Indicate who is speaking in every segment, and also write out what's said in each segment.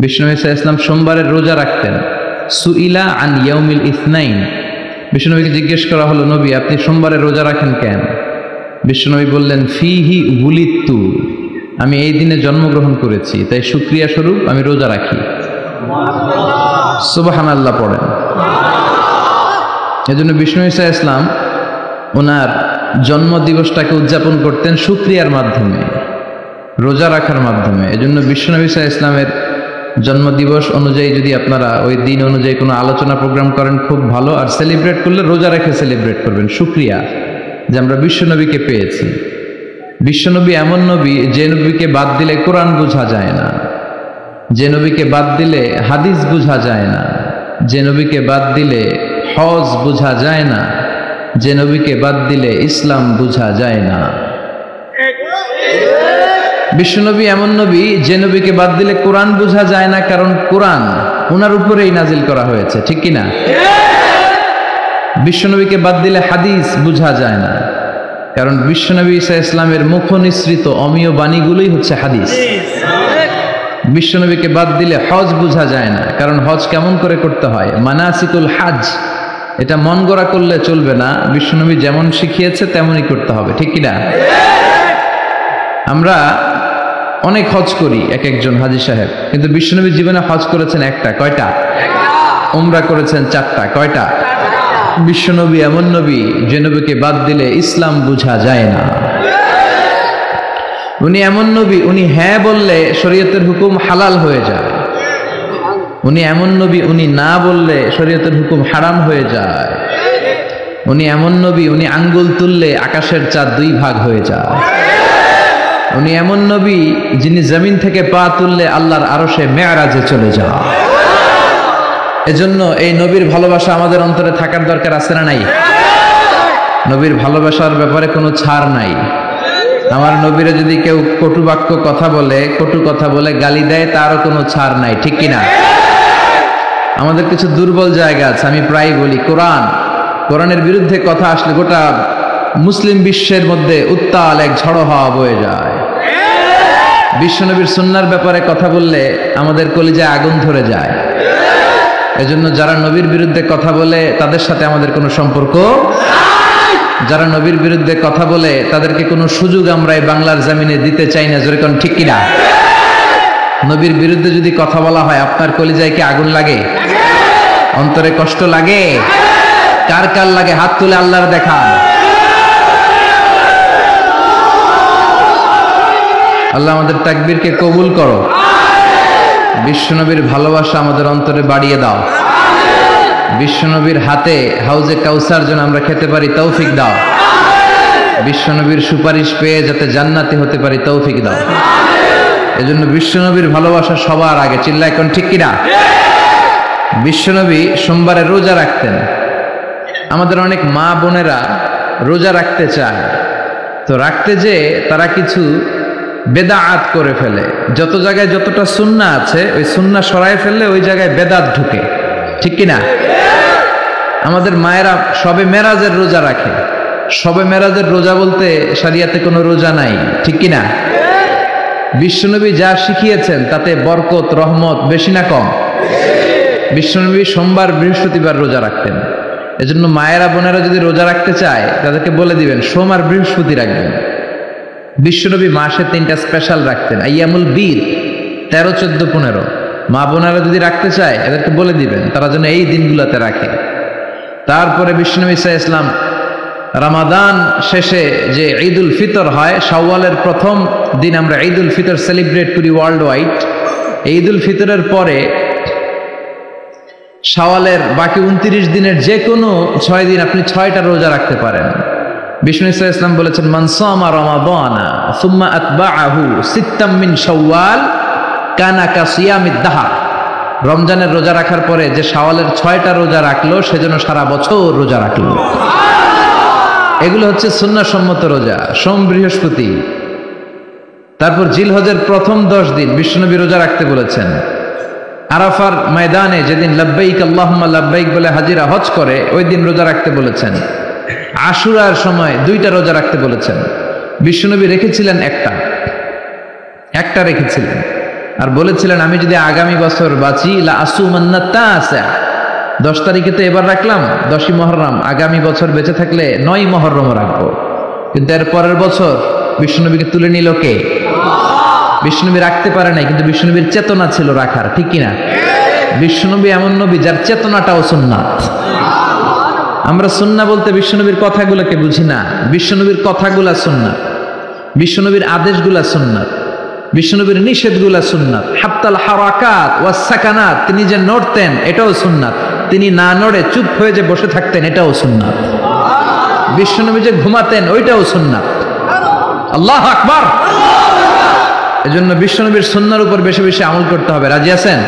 Speaker 1: বিষ্ণু ঈসা ইসলাম সোমবারের রোজা রাখতেন। সুইলা আন ইয়াউমিল ইসনাইন, বিষ্ণুনবীকে জিজ্ঞেস করা হলো, নবী আপনি সোমবারের রোজা রাখেন কেন? বিষ্ণুনবী বললেন, ফিহি উলিদতু, আমি এই দিনে জন্মগ্রহণ করেছি, তাই শুকরিয়া স্বরূপ আমি রোজা রাখি। সুবহানাল্লাহ পড়েন। এজন্য বিষ্ণু ঈসা ইসলাম ওনার জন্ম দিবসটাকে উদযাপন করতেন শুকরিয়ার মাধ্যমে, রোজা রাখার মাধ্যমে। এজন্য বিষ্ণু ঈসা ইসলামের জন্মদিবস অনুযায়ী যদি আপনারা ওই দিন অনুযায়ী কোনো আলোচনা প্রোগ্রাম করেন খুব ভালো, আর সেলিব্রেট করলে রোজা রেখে সেলিব্রেট করবেন, শুকরিয়া যে আমরা বিশ্বনবীকে পেয়েছি। বিশ্বনবী এমন নবী যে নবীকে বাদ দিলে কোরআন বোঝা যায় না, যে নবীকে বাদ দিলে হাদিস বোঝা যায় না, যে নবীকে বাদ দিলে হজ বোঝা যায় না, যে নবীকে বাদ দিলে ইসলাম বোঝা যায় না। বিশ্বনবী এমন নবী যে নবীকে বাদ দিলে কোরআন বোঝা যায় না, কারণ কোরআন ওনার উপরেই নাজিল করা হয়েছে, ঠিক কিনা? বিশ্বনবীকে বাদ দিলে হাদিস বোঝা যায় না, কারণ বিশ্বনবী ঈসা ইসলামের মুখ নিঃসৃত অমীয় বাণীগুলোই হচ্ছে হাদিস। বিশ্বনবীকে বাদ দিলে হজ বোঝা যায় না, কারণ হজ কেমন করে করতে হয়, মানাসিকুল হাজ, এটা মন গড়া করলে চলবে না, বিশ্বনবী যেমন শিখিয়েছে তেমনই করতে হবে, ঠিক কিনা? আমরা অনেক হজ করি এক একজন হাজী সাহেব, কিন্তু বিশ্বনবী জীবনে হজ করেছেন একটা, কয়টা? উমরা করেছেন চারটা, কয়টা? বিশ্বনবী এমন নবী যে নবীকে বাদ দিলে ইসলাম বোঝা যায় না। উনি এমন নবী, উনি হ্যাঁ বললে শরীয়তের হুকুম হালাল হয়ে যায়। উনি এমন নবী, উনি না বললে শরীয়তের হুকুম হারাম হয়ে যায়। উনি এমন নবী, উনি আঙ্গুল তুললে আকাশের চাঁদ দুই ভাগ হয়ে যায়। উনি এমন নবী যিনি জমিন থেকে পা তুললে আল্লাহর আরশে মেরাজে চলে যায়। এজন্য এই নবীর ভালোবাসা আমাদের অন্তরে থাকার দরকার আছে না নাই? নবীর ভালোবাসার ব্যাপারে কোনো ছাড় নাই। আমার নবীরে যদি কেউ কটু বাক্য কথা বলে, কটু কথা বলে গালি দেয়, তারও কোনো ছাড় নাই, ঠিক কিনা? আমাদের কিছু দুর্বল জায়গা আছে, আমি প্রায় বলি কোরআনের বিরুদ্ধে কথা আসলে গোটা মুসলিম বিশ্বের মধ্যে উত্তাল এক ঝড়ো হাওয়া বয়ে যায়। বিশ্বনবীর সুন্নাহর ব্যাপারে কথা বললে আমাদের কলিজায় আগুন ধরে যায়। এজন্য যারা নবীর বিরুদ্ধে কথা বলে তাদের সাথে আমাদের কোনো সম্পর্ক, যারা নবীর বিরুদ্ধে কথা বলে তাদেরকে কোনো সুযোগ আমরা এই বাংলার জমিনে দিতে চাই না, জোরে কোন ঠিক কিনা? নবীর বিরুদ্ধে যদি কথা বলা হয় আপনার কলিজায় কি আগুন লাগে? অন্তরে কষ্ট লাগে? কার কার লাগে হাত তুলে আল্লাহর দেখান। আল্লাহ আমাদের তাকবীরকে কবুল করো। বিশ্বনবীর ভালোবাসা আমাদের অন্তরে বাড়িয়ে দাও। বিশ্বনবীর হাতে হাউজে কাউসার যেন আমরা খেতে পারি তৌফিক দাও। বিশ্বনবীর সুপারিশ পেয়ে যাতে জান্নাতি হতে পারি তৌফিক দাও। এজন্য বিশ্বনবীর ভালোবাসা সবার আগে, চিল্লায় কোন ঠিক কিনা? বিশ্বনবী সোমবারে রোজা রাখতেন। আমাদের অনেক মা বোনেরা রোজা রাখতে চায়, তো রাখতে যে তারা কিছু বেদাআত করে ফেলে। যত জায়গায় যতটা সুন্নাহ আছে ওই সুন্নাহ সরায় ফেললে ওই জায়গায় বেদাত ঢুকে, ঠিক কিনা? আমাদের মায়েরা শবে মেরাজের রোজা রাখে। শবে মেরাজের রোজা বলতে শরিয়াতে কোনো রোজা নাই, ঠিক কিনা? বিশ্বনবী যা শিখিয়েছেন তাতে বরকত রহমত বেশি না কম? বিশ্বনবী সোমবার বৃহস্পতিবার রোজা রাখতেন। এজন্য মায়েরা বোনেরা যদি রোজা রাখতে চায় তাদেরকে বলে দিবেন সোম আর বৃহস্পতি রাখবেন। বিশ্বনবী মাসে 3টা স্পেশাল রাখতেন, আইয়ামুল বীর 13, 14, 15। মা বোনেরা যদি রাখতে চায় এদেরকে বলে দিবেন তারা যেন এই দিনগুলোতে রাখে। তারপরে বিশ্বনবী ঈসা ইসলাম রমাদান শেষে যে ঈদুল ফিতর হয়, শাওয়ালের প্রথম দিন আমরা ঈদুল ফিতর সেলিব্রেট করি ওয়ার্ল্ড ওয়াইড। ঈদুল ফিতরের পরে শাওয়ালের বাকি 29 দিনের যে কোনো 6 দিন আপনি 6টা রোজা রাখতে পারেন। বিষ্ণু ঈসা ইসলাম বলেছেন, মান সামা রমাদানা সুম্মা আতবাআহু সিত্তাম মিন শাওয়াল কানা কাসিয়ামিদ দাহর। রমজানের রোজা রাখার পরে যে শাওয়ালের 6টা রোজা রাখলো সেজন্য সারা বছর রোজা রাখলো। এগুলো হচ্ছে সুন্নাহসম্মত রোজা, সোম বৃহস্পতি। তারপর জিলহজের প্রথম 10 দিন বিশ্বনবী রোজা রাখতে বলেছেন। আরাফার ময়দানে যেদিন লাব্বাইক আল্লাহুম্মা লাব্বাইক বলে হাজিরা হজ করে ওই দিন রোজা রাখতে বলেছেন। আশুরার সময় 2টা রোজা রাখতে বলেছেন। বিশ্বনবী রেখেছিলেন একটা রেখেছিলেন। আর বলেছিলেন আমি যদি আগামী বছর বাঁচি লা আসুমান্না তাসা, 10 তারিখে তো এবার রাখলাম 10ই মুহররম, আগামী বছর বেঁচে থাকলে 9ই মুহররম রাখবো। কিন্তু এর পরের বছর বিশ্বনবীকে তুলে নিল কে? বিশ্বনবী রাখতে পারে নাই, কিন্তু বিশ্বনবীর চেতনা ছিল রাখার, ঠিক কিনা? বিশ্বনবী এমন নবী যার চেতনাটাও সুন্নাত। আমরা সুন্নাহ বলতে বিশ্বনবীর কথাগুলোকে বুঝি না, বিশ্বনবীর কথাগুলা সুন্নাত, বিশ্বনবীর আদেশগুলা সুন্নাত, বিশ্বনবীর নিষেধগুলা সুন্নাত। হাত্তাল হারাকাত ওয়াস সাকানাত, তিনি যে নড়তেন এটাও সুন্নাত, তিনি না নড়ে চুপ হয়ে যে বসে থাকতেন এটাও সুন্নাত, বিশ্বনবী যে ঘুমাতেন ওইটাও সুন্নাত। আল্লাহু আকবার। এজন্য বিশ্বনবীর সুন্নাহর উপর বেশি বেশি আমল করতে হবে। রাজি আছেন?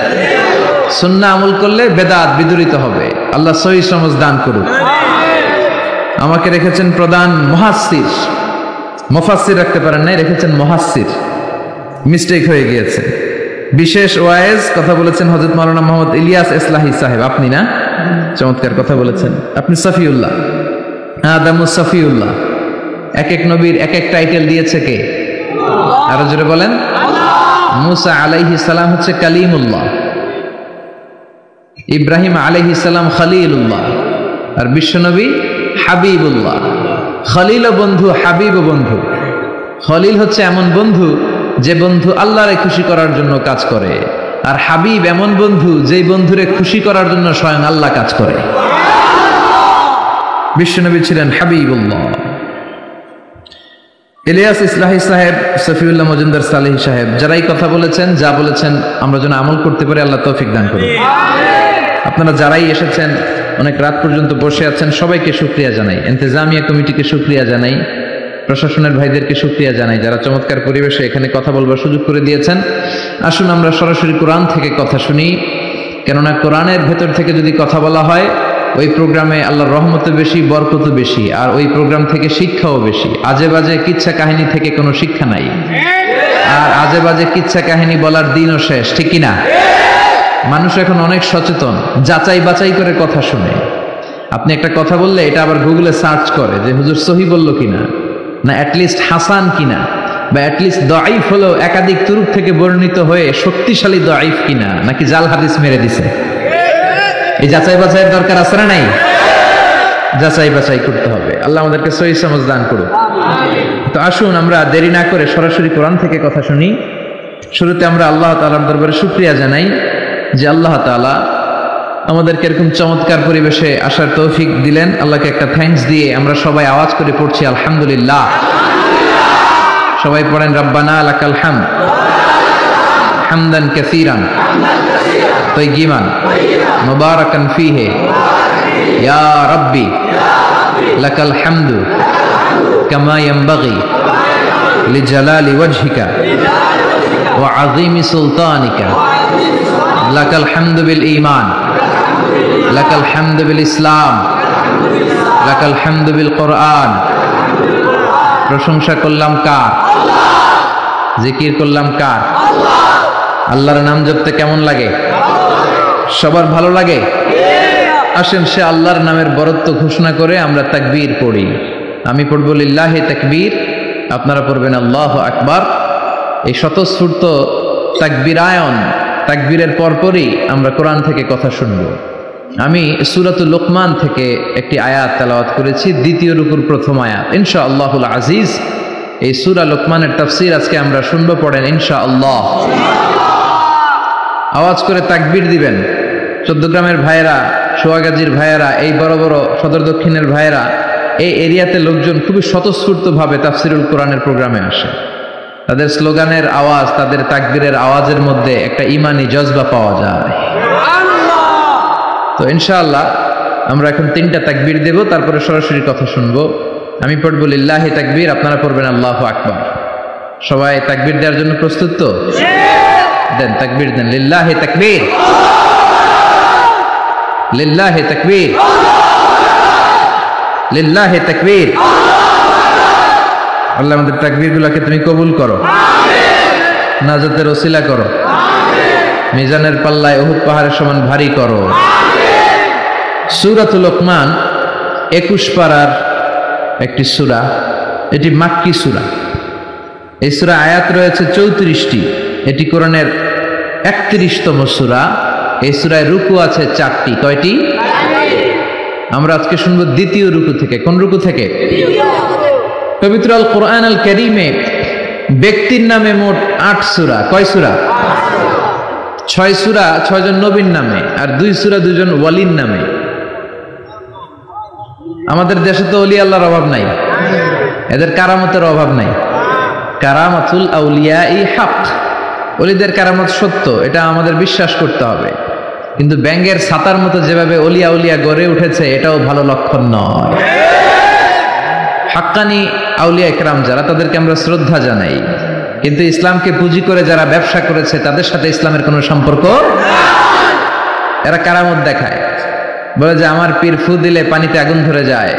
Speaker 1: সুন্নাহ আমল করলে বেদাত বিদুরিত হবে। আল্লাহ সহি সমঝ দান করুক। আমাকে রেখেছেন প্রধান মুহাসসির, মুফাসসির রাখতে পারেন নাই, রেখেছেন মুহাসসির, মিস্টেক হয়ে গিয়েছে। বিশেষ ওয়াইজ কথা বলেছেন হযরত মাওলানা মোহাম্মদ ইলিয়াস ইসলাহি সাহেব। আপনি না? চমৎকার কথা বলেছেন। আপনি সফিউল্লাহ, আদামুস সফিউল্লাহ। এক এক নবীর এক এক টাইটেল দিয়েছে কে? আরো জোরে বলেন। মুসা আলাইহিস সালাম হচ্ছে কালিমুল্লাহ, ইব্রাহিম আলাইহিস সালাম খলিলুল্লাহ, আর বিশ্বনবী হাবিবুল্লাহ। খলিল বন্ধু, হাবিব বন্ধু। খলিল হচ্ছে এমন বন্ধু যে বন্ধু আল্লাহরে খুশি করার জন্য কাজ করে, আর হাবিব এমন বন্ধু যেই বন্ধুরে খুশি করার জন্য স্বয়ং আল্লাহ কাজ করে। বিশ্বনবী ছিলেন হাবিবুল্লাহ। ইলিয়াস ইসলাহি সাহেব, সফিউল্লাহ মজুমদার সালেহী সাহেব, যারাই কথা বলেছেন, যা বলেছেন আমরা যেন আমল করতে পারি, আল্লাহ তৌফিক দান করুন। আপনারা যারাই এসেছেন, অনেক রাত পর্যন্ত বসে আছেন, সবাইকে শুকরিয়া জানাই। ইন্তেজামিয়া কমিটিকে শুকরিয়া জানাই, প্রশাসনের ভাইদেরকে শুকরিয়া জানাই, যারা চমৎকার পরিবেশে এখানে কথা বলবার সুযোগ করে দিয়েছেন। আসুন আমরা সরাসরি কোরআন থেকে কথা শুনি, কেননা কোরআনের ভেতর থেকে যদি কথা বলা হয় ওই প্রোগ্রামে আল্লাহর রহমত বেশি, বরকত বেশি, আর ওই প্রোগ্রাম থেকে শিক্ষাও বেশি। আজে বাজে কিচ্ছা কাহিনী থেকে কোনো শিক্ষা নাই, আর আজে বাজে কিচ্ছা কাহিনী বলার দিনও শেষ, ঠিক কিনা? মানুষ এখন অনেক সচেতন, যাচাই বাছাই করে কথা শুনে। আপনি একটা কথা বললে এটা আবার গুগলে সার্চ করে যে হুজুর সহি বলল কিনা, না অ্যাটলিস্ট হাসান কিনা, বা অ্যাটলিস্ট দাঈফ হলো একাধিক তুরুক থেকে বর্ণিত হয়ে শক্তিশালী দাঈফ কিনা, নাকি জাল হাদিস মেরে দিছে। এই যাচাই বাছাইয়ের দরকার আছে না নাই? যাচাই বাছাই করতে হবে। আল্লাহ আমাদেরকে সহি সমঝ দান করুন। তো আসুন আমরা দেরি না করে সরাসরি কোরআন থেকে কথা শুনি। শুরুতে আমরা আল্লাহ তাআলার দরবারে শুকরিয়া জানাই যে আল্লাহ তাআলা আমাদেরকে এরকম চমৎকার পরিবেশে আসার তৌফিক দিলেন। আল্লাহকে একটা থ্যাঙ্কস দিয়ে আমরা সবাই আওয়াজ করে পড়ছি আলহামদুলিল্লাহ। সবাই পড়েন রব্বানা লাকাল হামদ হামদান কাসীরান তাইয়িবান মুবারাকান ফীহি ইয়া রাব্বি লাকাল হামদু কামা ইয়ানবাগি লিজালালি ওয়াজহিকা ওয়া আযীমি সুলতানিকা লাকাল হামদু বিল ঈমান লাকাল হামদু বিল ইসলাম লাকাল হামদু বিল কোরআন। প্রশংসা করলাম কার? জিকির করলাম কার? আল্লাহর নাম জপতে কেমন লাগে? সবার ভালো লাগে? আসেন সে আল্লাহর নামের বরত্ব ঘোষণা করে আমরা তাকবীর পড়ি। আমি পড়ব লিল্লাহি তাকবীর, আপনারা পড়বেন আল্লাহু আকবার। এই স্বতঃস্ফূর্ত তাকবীরায়ন, তাকবীরের পরপরই আমরা কোরআন থেকে কথা শুনব। আমি সূরাতুল লুকমান থেকে একটি আয়াত তেলাওয়াত করেছি, দ্বিতীয় রুকুর প্রথম আয়াত। ইনশাআল্লাহুল আজিজ এই সূরা লুকমানের তাফসীর আজকে আমরা শুনব। পড়েন ইনশাআল্লাহ। আওয়াজ করে তাকবীর দিবেন। 14 গ্রামের ভাইয়েরা, সোয়াগাজীর ভাইয়েরা, এই বড় বড় সদর দক্ষিণের ভাইয়েরা, এই এরিয়াতে লোকজন খুবই স্বতঃস্ফূর্তভাবে তাফসীরুল কোরআনের প্রোগ্রামে আসে। তাদের স্লোগানের আওয়াজ, তাদের তাকবীরের আওয়াজের মধ্যে একটা ঈমানি জজবা পাওয়া যায়। তো ইনশাআল্লাহ আমরা এখন 3টা তাকবীর দেব, তারপরে সরাসরি কথা শুনবো। আমি পড়ব লিল্লাহি তাকবীর, আপনারা পড়বেন আল্লাহু আকবার। সবাই তাকবীর দেওয়ার জন্য প্রস্তুত তো? দেন তাকবীর দেন। লিল্লাহি তাকবীর, লিল্লাহি তাকবীর, লিল্লাহি তাকবীর। আল্লাহ আমাদের তাকবীরগুলোকে তুমি কবুল করো, নাজাতের ওসিলা করো, মিজানের পাল্লায় উহুদ পাহাড়ের সমান ভারী করো। সূরাতুল লুকমান 21 পারার একটি সূরা, এটি মাক্কি সূরা। এই সূরা আয়াত রয়েছে 34টি। এটি কোরআনের 31তম সূরা। এই সূরায় রুকু আছে 4টি। কয়টি? আমরা আজকে শুনবো দ্বিতীয় রুকু থেকে। কোন রুকু থেকে? পবিত্র আল কোরআন আল কারীমে ব্যক্তির নামে মোট 8 সূরা। কয় সূরা? 6 সূরা 6 জন নবীর নামে, আর 2 সূরা 2 জন ওয়ালির নামে। আমাদের দেশে তো ওলি আল্লাহর অভাব নাই, এদের কারামতের অভাব নাই। কারামাতুল আউলিয়াই হক, ওলিদের কারামত সত্য, এটা আমাদের বিশ্বাস করতে হবে। কিন্তু ব্যাঙের ছাতার মতো যেভাবে অলিয়া উলিয়া গড়ে উঠেছে, এটাও ভালো লক্ষণ নয়। হাক্কানি আউলিয়া একরাম যারা, তাদেরকে আমরা শ্রদ্ধা জানাই, কিন্তু ইসলামকে পুঁজি করে যারা ব্যবসা করেছে তাদের সাথে ইসলামের কোনো সম্পর্ক। এরা কারামত দেখায়, বলে যে আমার পীর ফু দিলে পানিতে আগুন ধরে যায়,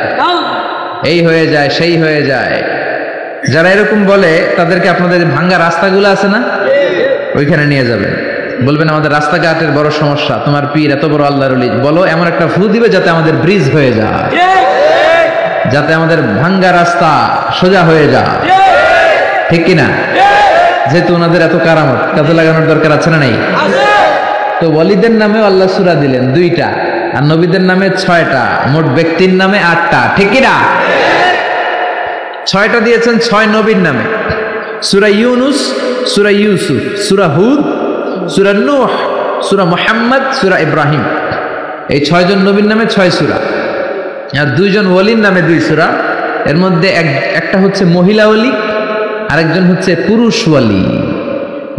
Speaker 1: এই হয়ে যায়, সেই হয়ে যায়। যারা এরকম বলে তাদেরকে আপনাদের ভাঙ্গা রাস্তাগুলো আছে না, ওইখানে নিয়ে যাবেন, বলবেন আমাদের রাস্তাঘাটের বড় সমস্যা, তোমার পীর এত বড় আল্লাহর ওলি, বলো এমন একটা ফু দিবে যাতে আমাদের ব্রিজ হয়ে যায়, যাতে আমাদের ভাঙ্গা রাস্তা সোজা হয়ে যায়। ঠিক কিনা? যেহেতু ওনাদের এত কারামত, কাজে লাগানোর দরকার আছে না নেই? তো ওয়ালিদের নামে আল্লাহ সূরা দিলেন 2টা, আর নবীদের নামে 6টা, মোট ব্যক্তির নামে 8টা। ঠিক কিনা? 6টা দিয়েছেন 6 নবীর নামে। সূরা ইউনুস, সূরা ইউসুফ, সূরা হুদ, সূরা নূহ, সূরা মুহাম্মদ, সূরা ইব্রাহিম। এই 6 জন নবীর নামে 6 সূরা, আর 2 জন ওয়ালির নামে 2 সূরা। এর মধ্যে একটা হচ্ছে মহিলা ওয়ালি, আরেকজন হচ্ছে পুরুষ ওয়ালি।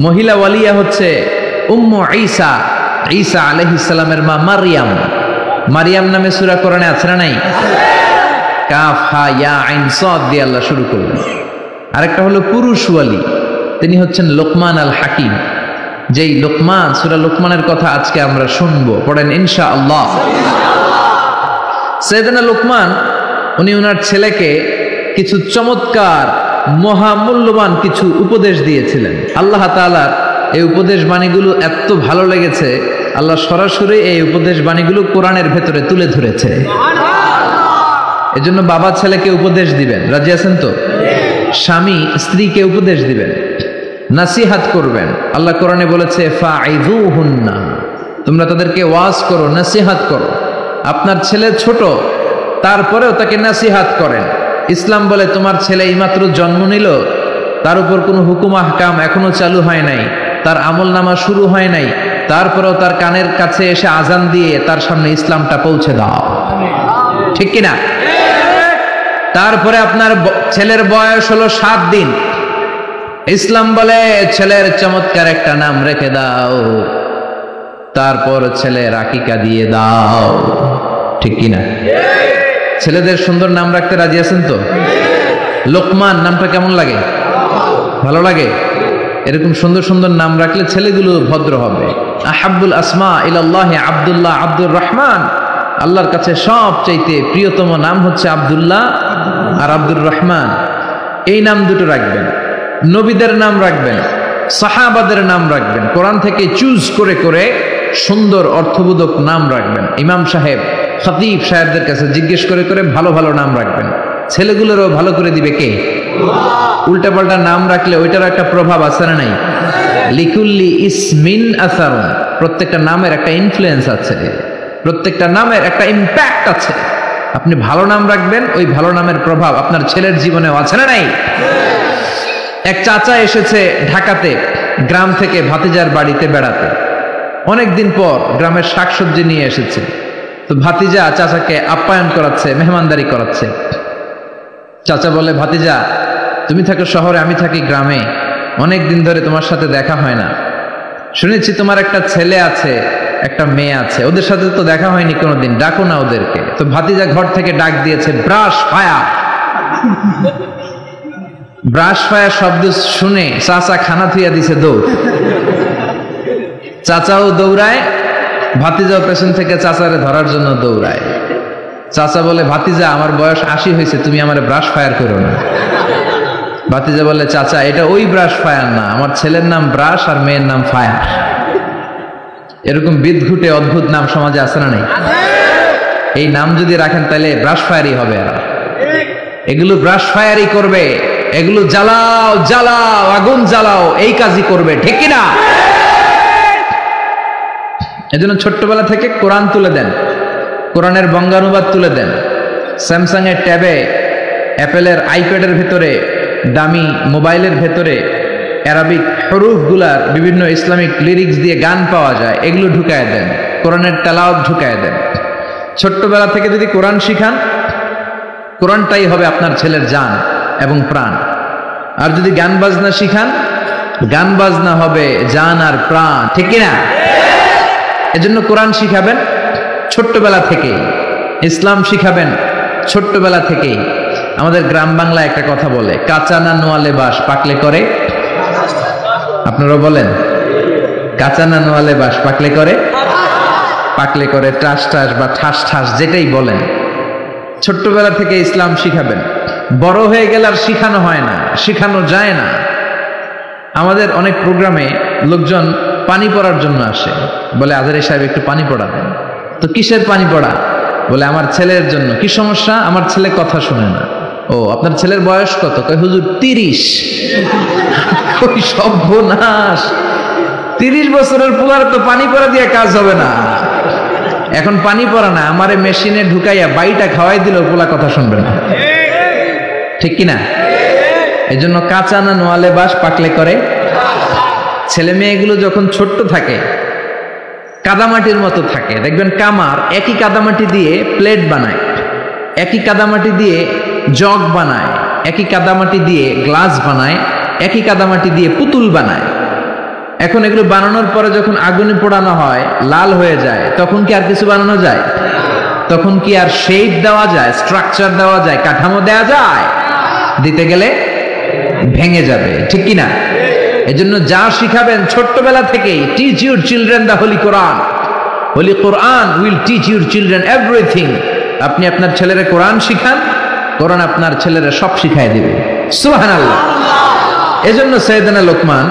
Speaker 1: মহিলা ওয়ালিয়া হচ্ছে উম্মু ঈসা, ঈসা আলাইহিস সালামের মা মারইয়াম। মারইয়াম নামে সূরা কোরআনে আছে না নাই? কাফ হা ইয়া আইন সাদ দিয়ে আল্লাহ শুরু করলেন। আরেকটা হলো পুরুষ ওয়ালি, তিনি হচ্ছেন লোকমান আল হাকিম। যেই লোকমান, সূরা লোকমানের কথা আজকে আমরা শুনবো, পড়েন ইনশাআল্লাহ। সাইয়েদনা লোকমান উনি ওনার ছেলেকে কিছু চমৎকার মহামূল্যবান কিছু উপদেশ দিয়েছিলেন। আল্লাহ তাআলার এই উপদেশ বাণীগুলো এত ভালো লেগেছে, আল্লাহ সরাসরি এই উপদেশ বাণীগুলো কোরআনের ভেতরে তুলে ধরেছে। এজন্য বাবা ছেলেকে উপদেশ দিবেন, রাজি আছেন তো? স্বামী স্ত্রীকে উপদেশ দিবেন, নাসিহাত করবেন। আল্লাহ কোরআনে বলেছে ফাইযুহুন্না, তোমরা তাদেরকে ওয়াজ করো, নাসিহাত করো। আপনার ছেলে ছোট, তারপরেও তাকে নাসিহাত করেন। ইসলাম বলে তোমার ছেলে এইমাত্র জন্ম নিল, তার উপর কোনো হুকুম আহকাম এখনো চালু হয় নাই, তার আমল নামা শুরু হয় নাই, তারপরেও তার কানের কাছে এসে আজান দিয়ে তার সামনে ইসলামটা পৌঁছে দাও। ঠিক কিনা? তারপরে আপনার ছেলের বয়স হলো 7 দিন, ইসলাম বলে ছেলের চমৎকার একটা নাম রেখে দাও, তারপর ছেলের আকিকা দিয়ে দাও। ঠিক কিনা? ছেলেদের সুন্দর নাম রাখতে রাজি আছেন তো? লোকমান নামটা কেমন লাগে? ভালো লাগে? এরকম সুন্দর সুন্দর নাম রাখলে ছেলেগুলো ভদ্র হবে। আহাব্বুল আসমা ইলাল্লাহি আব্দুল্লাহ, আব্দুর রহমান। আল্লাহর কাছে সবচাইতে প্রিয়তম নাম হচ্ছে আব্দুল্লাহ আর আব্দুর রহমান। এই নাম দুটো রাখবেন। নবীদের নাম রাখবেন, সাহাবাদের নাম রাখবেন, কোরআন থেকে চুজ করে করে সুন্দর অর্থবোধক নাম রাখবেন। ইমাম সাহেব, খতিব সাহেবদের কাছে জিজ্ঞেস করে করে ভালো ভালো নাম রাখবেন। ছেলেগুলোরও ভালো করে দিবে কে? উল্টা পাল্টা নাম রাখলে ওইটার একটা প্রভাব আছে না নাই? লিকুল্লি ইসমিন আসারুন, প্রত্যেকটা নামের একটা ইনফ্লুয়েন্স আছে, প্রত্যেকটা নামের একটা ইম্প্যাক্ট আছে। আপনি ভালো নাম রাখবেন, ওই ভালো নামের প্রভাব আপনার ছেলের জীবনেও আছে না নাই? এক চাচা এসেছে ঢাকাতে, গ্রাম থেকে ভাতিজার বাড়িতে বেড়াতে। অনেকদিন পর গ্রামের শাকসবজি নিয়ে এসেছে। তো ভাতিজা চাচাকে আপ্যায়ন করাচ্ছে, মেহমানদারি করাচ্ছে। চাচা বলে, ভাতিজা তুমি থাকো শহরে, আমি থাকি গ্রামে, অনেক দিন ধরে তোমার সাথে দেখা হয় না। শুনেছি তোমার একটা ছেলে আছে, একটা মেয়ে আছে, ওদের সাথে তো দেখা হয়নি কোনোদিন, ডাকো না ওদেরকে। তো ভাতিজা ঘর থেকে ডাক দিয়েছে, ব্রাশ ফায়ার। ব্রাশ ফায়ার শব্দ শুনে চাচা খানা থুইয়া দিছে দৌড়। চাচাও দৌড়ায়, ভাতিজাও পেছন থেকে চাচারে ধরার জন্য দৌড়ায়। চাচা বলে, ভাতিজা আমার বয়স 80 হয়েছে, তুমি আমার ব্রাশ ফায়ার করো না। ভাতিজা বলে, চাচা এটা ওই ব্রাশ ফায়ার না, আমার ছেলের নাম ব্রাশ আর মেয়ের নাম ফায়ার। এরকম বিদঘুটে অদ্ভুত নাম সমাজে আছে না নেই? এই নাম যদি রাখেন তাহলে ব্রাশ ফায়ারই হবে। এরা এগুলো ব্রাশ ফায়ারই করবে, এগুলো জ্বালাও জ্বালাও, আগুন জ্বালাও, এই কাজই করবে। ঠিক কিনা? এজন্য ছোট্টবেলা থেকে কোরআন তুলে দেন, কোরআনের বঙ্গানুবাদ তুলে দেন। স্যামসাং এর ট্যাবে, অ্যাপেলের আইপ্যাডের ভেতরে, দামি মোবাইলের ভেতরে অ্যারাবিক হরুফগুলার বিভিন্ন ইসলামিক লিরিক্স দিয়ে গান পাওয়া যায়, এগুলো ঢুকায় দেন। কোরআনের তেলাওয়াত ঢুকায় দেন। ছোট্টবেলা থেকে যদি কোরআন শিখান, কোরআনটাই হবে আপনার ছেলের জান এবং প্রাণ। আর যদি গান বাজনা শিখান, গান বাজনা হবে জান আর প্রাণ, ঠিক কিনা? এজন্য কোরআন শিখাবেন ছোট্টবেলা থেকেই, ইসলাম শিখাবেন ছোট্টবেলা থেকেই। আমাদের গ্রাম বাংলায় একটা কথা বলে, কাঁচা না নোয়ালে বাস পাকলে করে। আপনারা বলেন, কাঁচা না নোয়ালে বাস পাকলে করে, পাকলে করে টাস টাস বা ঠাস ঠাস, যেটাই বলেন। ছোট্টবেলা থেকে ইসলাম শিখাবেন। বড় হয়ে গেলে আর শিখানো হয় না, শিখানো যায় না। আমাদের অনেক প্রোগ্রামে লোকজন পানি পড়ার জন্য আসে, বলে আজহারী সাহেব একটু পানি পড়াবেন। তো কিসের পানি পড়া? বলে আমার ছেলের জন্য। কি সমস্যা? আমার ছেলে কথা শুনে না। ও, আপনার ছেলের বয়স কত? কয় হুজুর 30। ওই সর্বনাশ, 30 বছরের পোলার তো পানি পড়া দিয়ে কাজ হবে না। এখন পানি পড়া না, আমারে মেশিনে ঢুকাইয়া বাইটা খাওয়াই দিল, পোলা কথা শুনবে না, ঠিক কিনা? এই জন্য কাঁচা না নোয়ালে বাস পাকলে করে। ছেলে মেয়েগুলো যখন ছোট্ট থাকে, কাদামাটির মতো থাকে, দেখবেন কামার একই কাদামাটি দিয়ে প্লেট বানায়, একই কাদামাটি দিয়ে জগ বানায়, একই কাদামাটি দিয়ে গ্লাস বানায়, একই কাদামাটি দিয়ে পুতুল বানায়। এখন এগুলো বানানোর পরে যখন আগুনে পোড়ানো হয়, লাল হয়ে যায়, তখন কি আর কিছু বানানো যায়? তখন কি আর শেপ দেওয়া যায়, স্ট্রাকচার দেওয়া যায়, কাঠামো দেওয়া যায়? দিতে গেলে ভেঙে যাবে, ঠিক কিনা? এজন্য যা শিখাবেন ছোট্টবেলা থেকেই, teach your children the holy Quran. Holy Quran will teach your children everything. আপনি আপনার ছেলেরা কোরআন শিখান, কোরআন আপনার ছেলেরা সব শিখাই দিবে। সুবহানাল্লাহ। এজন্য সাইয়েদনা লোকমান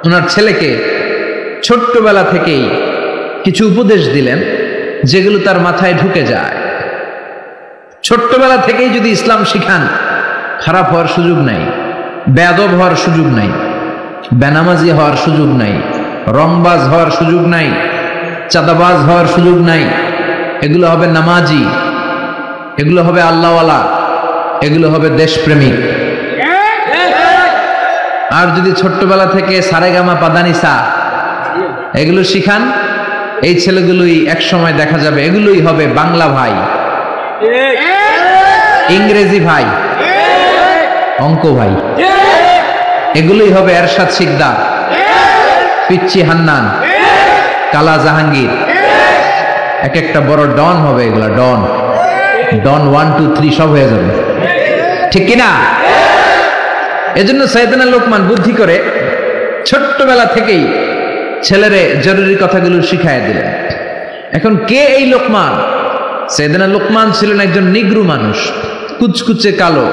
Speaker 1: ওনার ছেলেকে ছোট্টবেলা থেকেই কিছু উপদেশ দিলেন, যেগুলো তার মাথায় ঢুকে যায়। ছোট্টবেলা থেকেই যদি ইসলাম শিখান, খারাপ হওয়ার সুযোগ নাই, বেয়াদব হওয়ার সুযোগ নাই, বেনামাজি হওয়ার সুযোগ নাই, রংবাজ হওয়ার সুযোগ নাই, চাঁদাবাজ হওয়ার সুযোগ নাই। এগুলো হবে নামাজি, এগুলো হবে আল্লাহওয়ালা, এগুলো হবে দেশপ্রেমিক। আর যদি ছোট্টবেলা থেকে সারেগামা পাদানিসা এগুলো শিখান, এই ছেলেগুলোই এক সময় দেখা যাবে এগুলোই হবে বাংলা ভাই, ইংরেজি ভাই, অঙ্ক ভাই, এগুলোই হবে এরশাদ শিকদার, পিচ্চি হান্নান, কালা জাহাঙ্গীর। এক একটা বড় ডন হবে, এগুলা ডন, ডন 1 2 3 সব হয়ে যাবে, ঠিক কিনা? এজন্য সাইয়েদনা লোকমান বুদ্ধি করে ছোট্টবেলা থেকেই ছেলেরে জরুরি কথাগুলো শিখাইয়া দিলেন। এখন কে এই লোকমান? সাইয়েদনা লোকমান ছিলেন একজন নিগ্রু মানুষ, কুচকুচে কালো।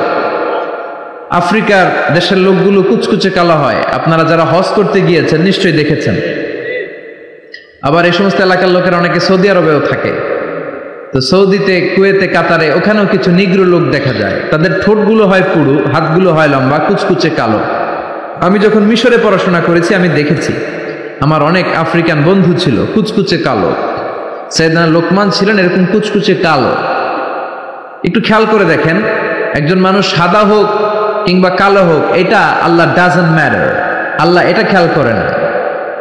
Speaker 1: আফ্রিকার দেশের লোকগুলো কুচকুচে কালো হয়, আপনারা যারা হজ করতে গিয়েছেন নিশ্চয়ই দেখেছেন। আবার এই সমস্ত এলাকার লোকেরা অনেকে সৌদি আরবেও থাকে, তো সৌদিতে, কুয়েতে, কাতারে ওখানেও কিছু নিগ্রো লোক দেখা যায়। তাদের ঠোঁটগুলো হয় পুরু, হাতগুলো হয় লম্বা, কুচকুচে কালো। আমি যখন মিশরে পড়াশোনা করেছি আমি দেখেছি, আমার অনেক আফ্রিকান বন্ধু ছিল কুচকুচে কালো। সাইয়েদনা লোকমান ছিলেন এরকম কুচকুচে কালো। একটু খেয়াল করে দেখেন, একজন মানুষ সাদা হোক কিংবা কালো হোক, এটা আল্লাহ ডাজন্ট ম্যাটার, আল্লাহ এটা খেয়াল করে না।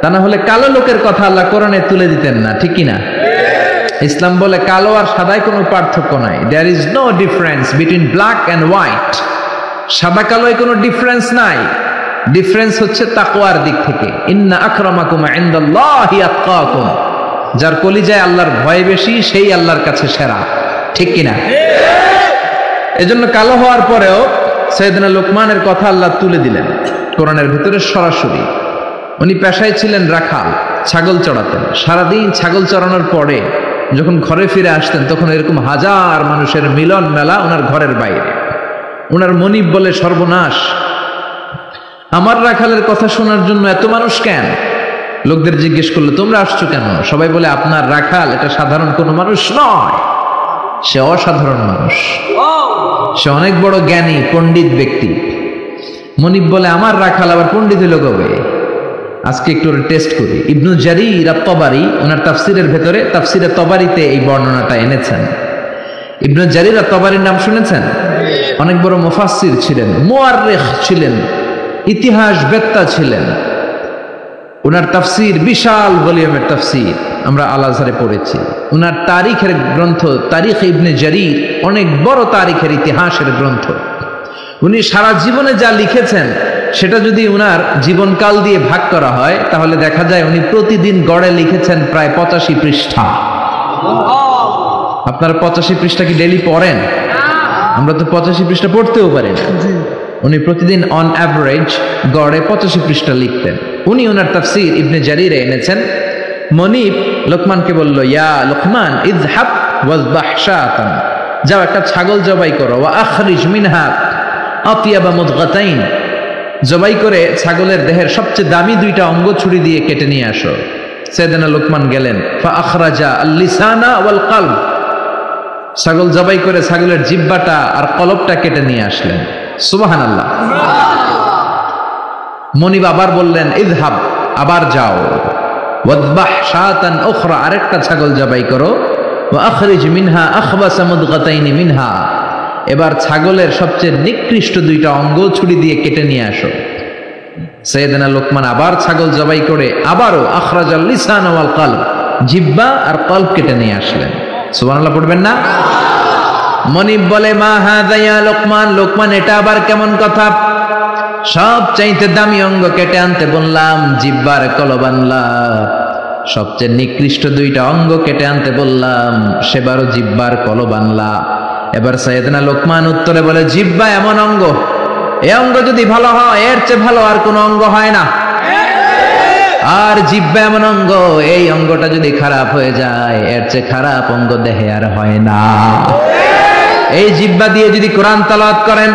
Speaker 1: তা না হলে কালো লোকের কথা আল্লাহ কোরআনে তুলে দিতেন না, ঠিক কিনা? ইসলাম বলে কালো আর সাদায় কোনো পার্থক্য নাই। There is no difference between black and white. সাদা কালোয় কোনো ডিফারেন্স নাই, ডিফারেন্স হচ্ছে তাকওয়ার দিক থেকে। ইন্না আকরামাকুম ইনদাল্লাহি আতকাকুম। যার কলিজায় আল্লাহর ভয় বেশি, সেই আল্লাহর কাছে সেরা, ঠিক কিনা? এজন্য কালো হওয়ার পরেও সাইয়েদনা লোকমানের কথা আল্লাহ তুলে দিলেন কোরআনের ভিতরে সরাসরি। উনি পেশায় ছিলেন রাখাল, ছাগল চড়াতেন। সারাদিন ছাগল চড়ানোর পরে যখন ঘরে ফিরে আসতেন, তখন এরকম হাজার মানুষের মিলন মেলা ওনার ঘরের বাইরে। ওনার মনিব বলে, সর্বনাশ, আমার রাখালের কথা শোনার জন্য এত মানুষ কেন? লোকদের জিজ্ঞেস করলো, তোমরা আসছো কেন? সবাই বলে, আপনার রাখাল এটা সাধারণ কোনো মানুষ নয়, সে অসাধারণ মানুষ, সে অনেক বড় জ্ঞানী পণ্ডিত ব্যক্তি। মনিব বলে, আমার রাখাল আবার পণ্ডিত হলো কবে? আজকে একটু টেস্ট করি। ইবনু জারির আত-তাবারি ওনার তাফসিরের ভেতরে তাফসিরে তাবারিতে এই বর্ণনাটা এনেছেন। ইবনু জারির আত-তাবারির নাম শুনেছেন? অনেক বড় মুফাসসির ছিলেন, মুআররিখ ছিলেন, ইতিহাস বেত্তা ছিলেন। ওনার তাফসির বিশাল ভলিউমের তাফসির আমরা আল আজহারে পড়েছি। ওনার তারিখের গ্রন্থ তারিখ ইবনে জারির অনেক বড় তারিখের ইতিহাসের গ্রন্থ। উনি সারা জীবনে যা লিখেছেন সেটা যদি উনার জীবনকাল দিয়ে ভাগ করা হয় তাহলে দেখা যায় উনি প্রতিদিন গড়ে লিখেছেন প্রায় 85 পৃষ্ঠা। আপনারা 85 পৃষ্ঠা কি ডেইলি পড়েন? আমরা তো 85 পৃষ্ঠা পড়তেও পারি না। উনি প্রতিদিন অন অ্যাভারেজ গড়ে 85 পৃষ্ঠা লিখতেন। উনি ওনার তাফসির ইবনে জারিরে এনেছেন। মনিব লোকমানকে বলল, ইয়া লোকমান ইযহাব ওয়াযবাহ শাতান, যাও একটা ছাগল জবাই করো, ওয়া আখরিজ মিনহা আতিয়াবা মুদগাতাইন, জবাই করে ছাগলের দেহের সবচেয়ে দামি দুইটা অঙ্গ ছুরি দিয়ে কেটে নিয়ে আসো। সাইয়েদনা লোকমান গেলেন, ফা আখরাজা আল-লিসানা ওয়াল কলব, ছাগল জবাই করে ছাগলের জিহ্বাটা আর কলবটা কেটে নিয়ে আসলেন। সুবহানাল্লাহ। মনিব আবার বললেন, ইযহাব, আবার যাও, ওয়াযবাহ শাতান উখরা, আরেকটা ছাগল জবাই করো, ওয়া আখরিজ মিনহা আখবাসা মুদগাতাইন মিনহা, এবার ছাগলের সবচেয়ে নিকৃষ্ট দুইটা অঙ্গ ছুরি দিয়ে কেটে নিয়ে আসো। সাইয়েদনা লোকমান আবার ছাগল জবাই করে আবারও আখরাজাল লিসান ওয়াল কলব, জিহ্বা আর কলব কেটে নিয়ে আসলেন। সুবহানাল্লাহ পড়বেন না? মনিব বলে, মা হাযা ইয়া লোকমান, লোকমান এটা আবার কেমন কথা? সব চাইতে দামি অঙ্গ কেটে আনতে বললাম, জিহ্বার কলব আনলাম, সবচেয়ে নিকৃষ্ট দুইটা অঙ্গ কেটে আনতে বললাম, সেবারও জিহ্বার কলব আনলা। এবার সাইয়েদনা লোকমান উত্তরে বলে, জিহ্বা এমন অঙ্গ, এই অঙ্গ যদি ভালো হয় এর চেয়ে ভালো আর কোনো অঙ্গ হয় না। আর জিহ্বা এমন অঙ্গ, এই অঙ্গটা যদি খারাপ হয়ে যায় এর চেয়ে খারাপ অঙ্গ দেহে আর হয় না। এই জিহ্বা দিয়ে যদি কোরআন তেলাওয়াত করেন,